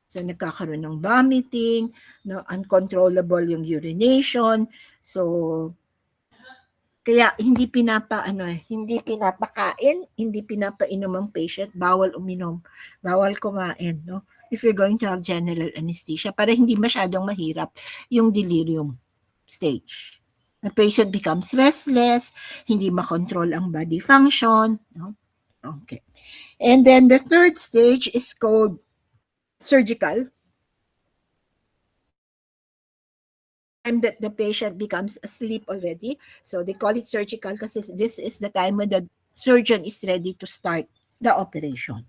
So nagkakaroon ng vomiting, no, uncontrollable yung urination. So kaya hindi pinapakain, hindi pinapainom ang patient, bawal uminom, bawal kumain, no? If you're going to have general anesthesia, para hindi masyadong mahirap yung delirium stage. The patient becomes restless, hindi makontrol ang body function. No? Okay. And then the third stage is called surgical. Time that the patient becomes asleep already. So they call it surgical kasi this is the time when the surgeon is ready to start the operation.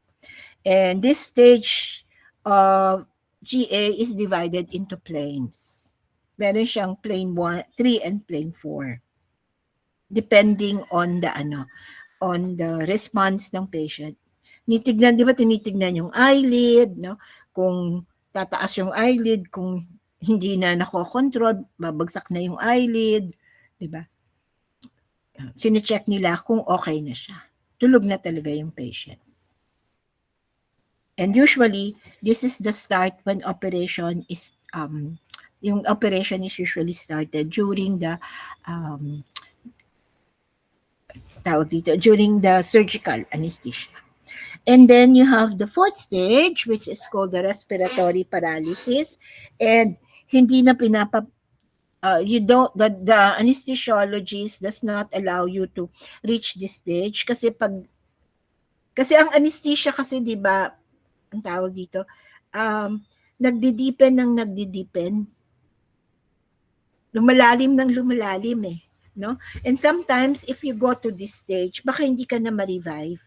And this stage of GA is divided into planes. Meron siyang plane 3 and plane 4. Depending on the response ng patient. Di ba tinitignan yung eyelid, no? Kung tataas yung eyelid, kung hindi na nakokontrol, babagsak na yung eyelid, di ba? Sine-check nila kung okay na siya. Tulog na talaga yung patient. And usually, this is the start when operation is, yung operation is usually started during the, during the surgical anesthesia. And then you have the fourth stage, which is called the respiratory paralysis. And hindi na the anesthesiologist does not allow you to reach this stage kasi ang anesthesia kasi, di ba, ang tawag dito, nagdidipen. Lumalalim no? And sometimes, if you go to this stage, baka hindi ka na ma-revive.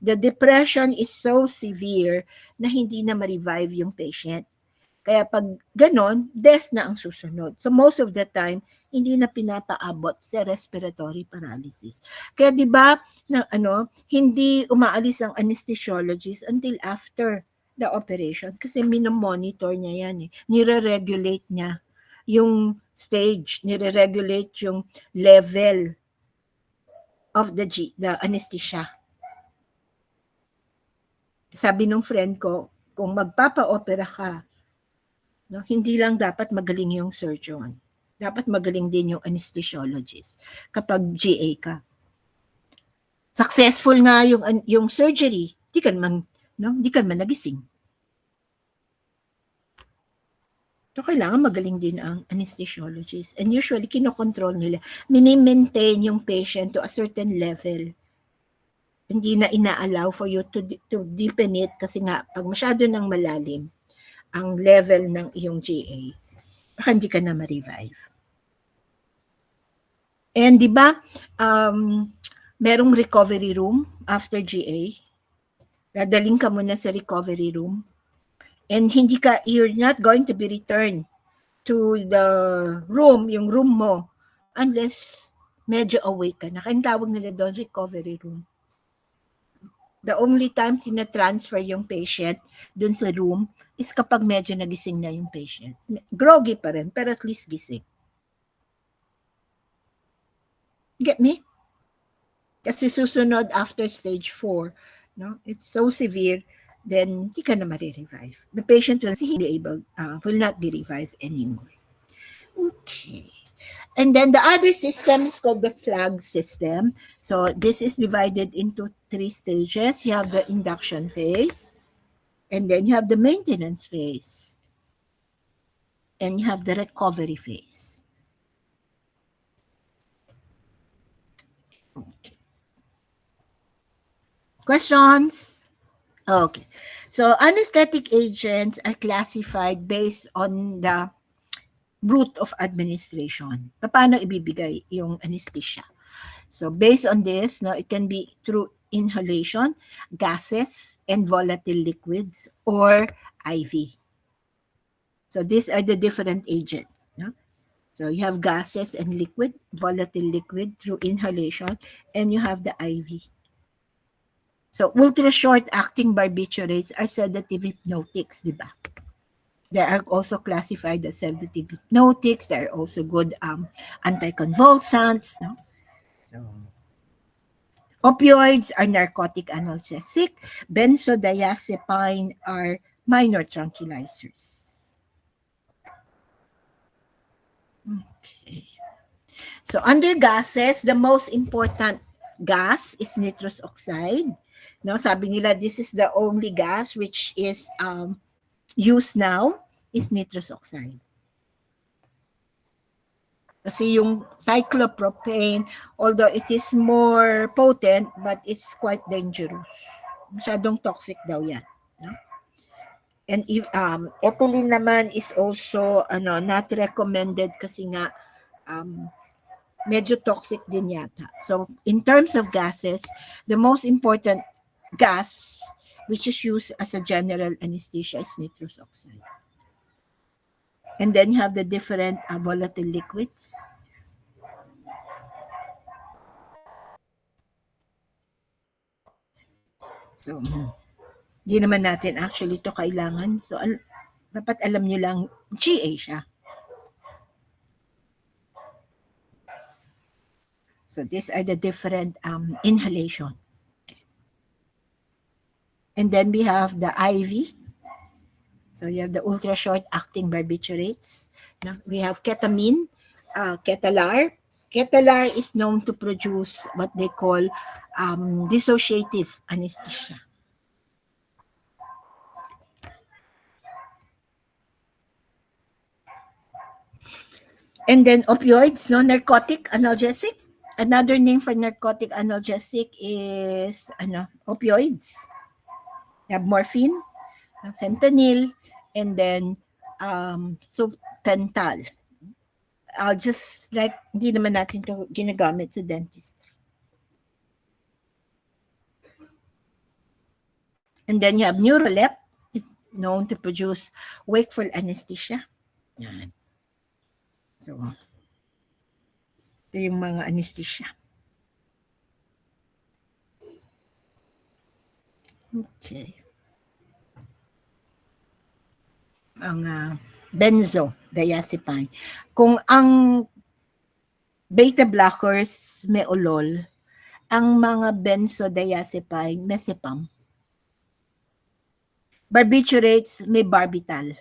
The depression is so severe na hindi na ma-revive yung patient. Kaya pag ganon, death na ang susunod. So most of the time, hindi na pinapaabot sa respiratory paralysis. Kaya 'di ba hindi umaalis ang anesthesiologist until after the operation kasi minomonitor niya yan nire-regulate niya yung stage, nire-regulate yung level of the anesthesia. Sabi nung friend ko, kung magpapa-opera ka, no, hindi lang dapat magaling yung surgeon. Dapat magaling din yung anesthesiologist kapag GA ka. Successful nga yung surgery, di ka naman nagising. So, kailangan magaling din ang anesthesiologist. And usually, kinokontrol nila. Mini-maintain yung patient to a certain level. Hindi na ina-allow for you to deepen it kasi nga, pag masyado nang malalim ang level ng iyong GA, baka hindi ka na ma-revive. And di ba, merong recovery room after GA. Dadaling ka muna sa recovery room. And you're not going to be returned to the room, yung room mo, unless medyo awake ka na. Kaya tawag nila doon, recovery room. The only time tina-transfer yung patient doon sa room is kapag medyo nagising na yung patient. Groggy pa rin, pero at least gising. Get me? Kasi susunod after stage 4, no? It's so severe, then hindi ka na ma-revive. The patient will not be revived anymore. Okay. And then the other system is called the flag system. So this is divided into 3 stages. You have the induction phase, and then you have the maintenance phase, and you have the recovery phase. Okay. Questions? Okay. So anesthetic agents are classified based on the route of administration. Paano ibibigay yung anesthesia? So based on this, no, it can be through inhalation, gases, and volatile liquids, or IV. So these are the different agents. No? So you have gases and liquid, volatile liquid through inhalation, and you have the IV. So ultra-short-acting barbiturates are sedative hypnotics, di ba? They are also classified as sedative hypnotics. They are also good anticonvulsants. No? So, opioids are narcotic analgesic. Benzodiazepine are minor tranquilizers. Okay. So under gases, the most important gas is nitrous oxide. No, sabi nila this is the only gas which is used now is nitrous oxide. Kasi yung cyclopropane, although it is more potent, but it's quite dangerous. Masyadong toxic daw yan. No? And ethylene naman is also not recommended kasi nga medyo toxic din yata. So in terms of gases, the most important gas which is used as a general anesthesia is nitrous oxide. And then you have the different volatile liquids. So, di naman natin actually to kailangan. So, dapat alam nyo lang, GA siya. So, these are the different inhalation. And then we have the IV. So, you have the ultra-short acting barbiturates. Now, we have ketamine, Ketalar. Ketalar is known to produce what they call dissociative anesthesia. And then opioids, no, narcotic analgesic. Another name for narcotic analgesic is opioids. You have morphine, fentanyl, and then supental. Just like, hindi naman natin to ginagamit sa dentistry. And then you have Neurolep, known to produce wakeful anesthesia. Yan. So, ito yung mga anesthesia. Okay. Ang benzodiazepine. Kung ang beta blockers may ulol, ang mga benzodiazepine may sepam. Barbiturates may barbital.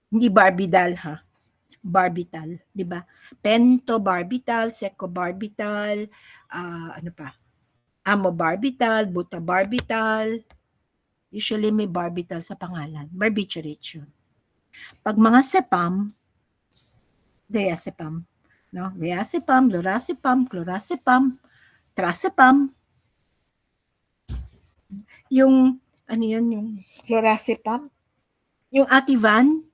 Hindi barbital ha. Barbital, di ba? Pentobarbital, secobarbital, ano pa? Amobarbital, butabarbital. Usually may barbital sa pangalan. Barbiturate yun. Pag mga sepam, diazepam, no? Diazepam, lorazepam, clorazepam, trazepam. Yung, ano yun, yung clorazepam. Yung Ativan,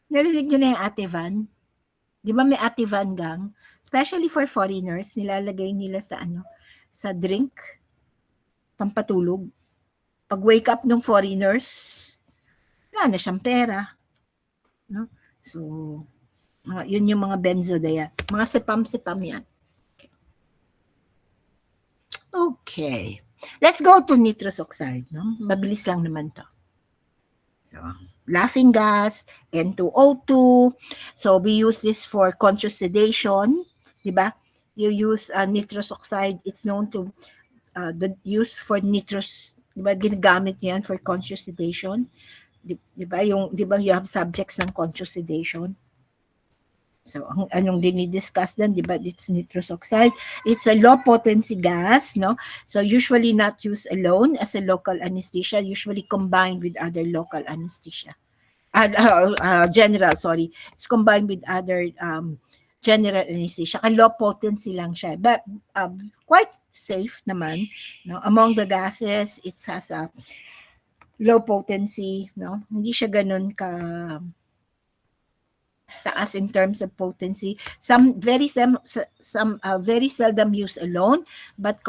narinig nyo na yung Ativan? Di ba may Ativan gang? Especially for foreigners, nilalagay nila sa sa drink, pampatulog. Pag wake up ng foreigners, wala na siyang pera. No? So, yun yung mga mga sepam-sepam yan. Okay. Let's go to nitrous oxide. No? Mabilis lang naman to. So, laughing gas, N2O2. So, we use this for conscious sedation. Diba? You use nitrous oxide. It's known to the use for nitrous, diba, ginagamit yan for conscious sedation. Diba, diba you have subjects ng conscious sedation. So, anong dinidiscuss dan, diba, it's nitrous oxide. It's a low potency gas, no? So, usually not used alone as a local anesthesia, usually combined with other local anesthesia. It's combined with other general anesthesia. Low potency lang siya. But quite safe naman. No? Among the gases, it has a low potency. No? Hindi siya ganun ka taas in terms of potency. Some very seldom used alone, but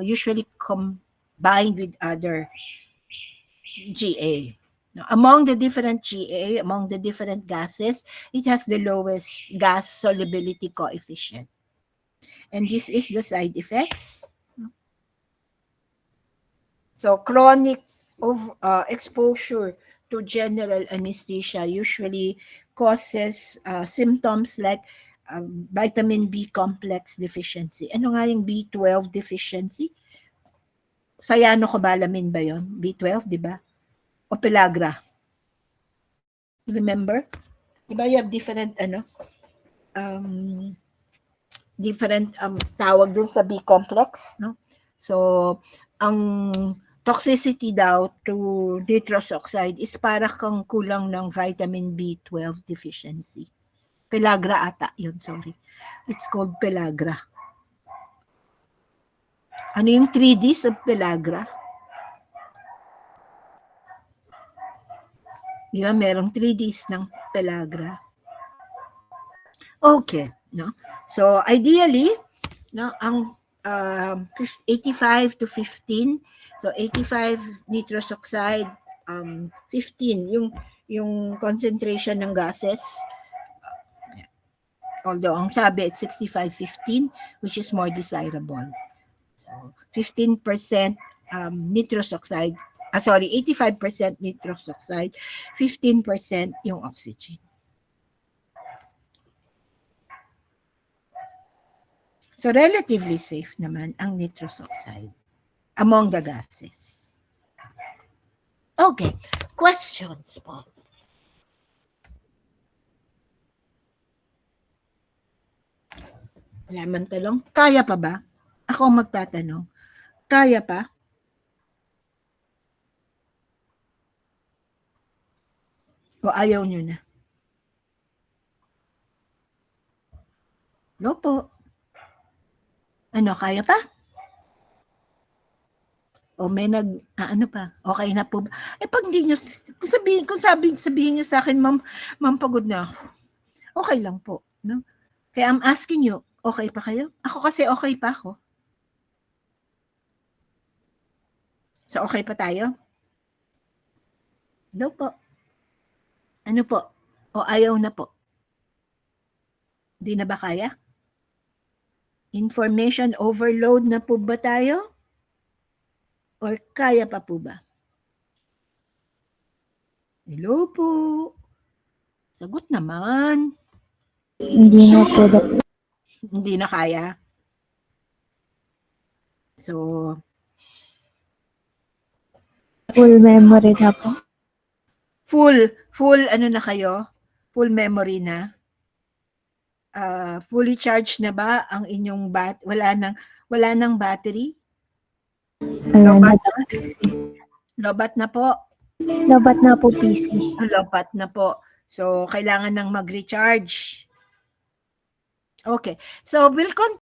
usually combined with other GA. Now, among the different GA, among the different gases, it has the lowest gas solubility coefficient. And this is the side effects. So, chronic exposure to general anesthesia usually causes symptoms like vitamin B complex deficiency. Ano nga yung B12 deficiency? Cyanocobalamin ba yun? B12, di ba? O pellagra. Remember? Diba you have different tawag dun sa B complex, no? So, ang toxicity daw to nitrous oxide is para kang kulang ng vitamin B12 deficiency. Pellagra ata yun, sorry. It's called pellagra. Ano yung 3Ds of pellagra? Di ba, merong 3Ds ng pellagra. Okay, no? So, ideally, no, ang 85 to 15. So 85 nitrous oxide, 15 yung concentration ng gases. Although ang sabi it's 65-15, which is more desirable. So 15% nitrous oxide, 85% nitrous oxide, 15% yung oxygen. So relatively safe naman ang nitrous oxide among the gases. Okay, questions po. Wala man talong. Kaya pa ba? Ako ang magtatanong. Kaya pa? O ayaw nyo na? No po. Ano, kaya pa? O may ano pa? Okay na po ba? Pag hindi nyo, sabihin nyo sa akin, ma'am, pagod na ako. Okay lang po. No? Kaya I'm asking you, okay pa kayo? Ako kasi okay pa ako. So, okay pa tayo? No po. Ano po? O ayaw na po? Di na ba kaya? Information overload na po ba tayo? Or kaya pa po ba? Hello po. Sagot naman. Hindi na po. Hindi na kaya. So, Full memory na po. full ano na kayo? Full memory na? Fully charged na ba ang inyong wala nang battery? Ayan, Lobat na po. labat na po PC. Lobat na po. So, kailangan nang mag-recharge. Okay. So, we'll continue.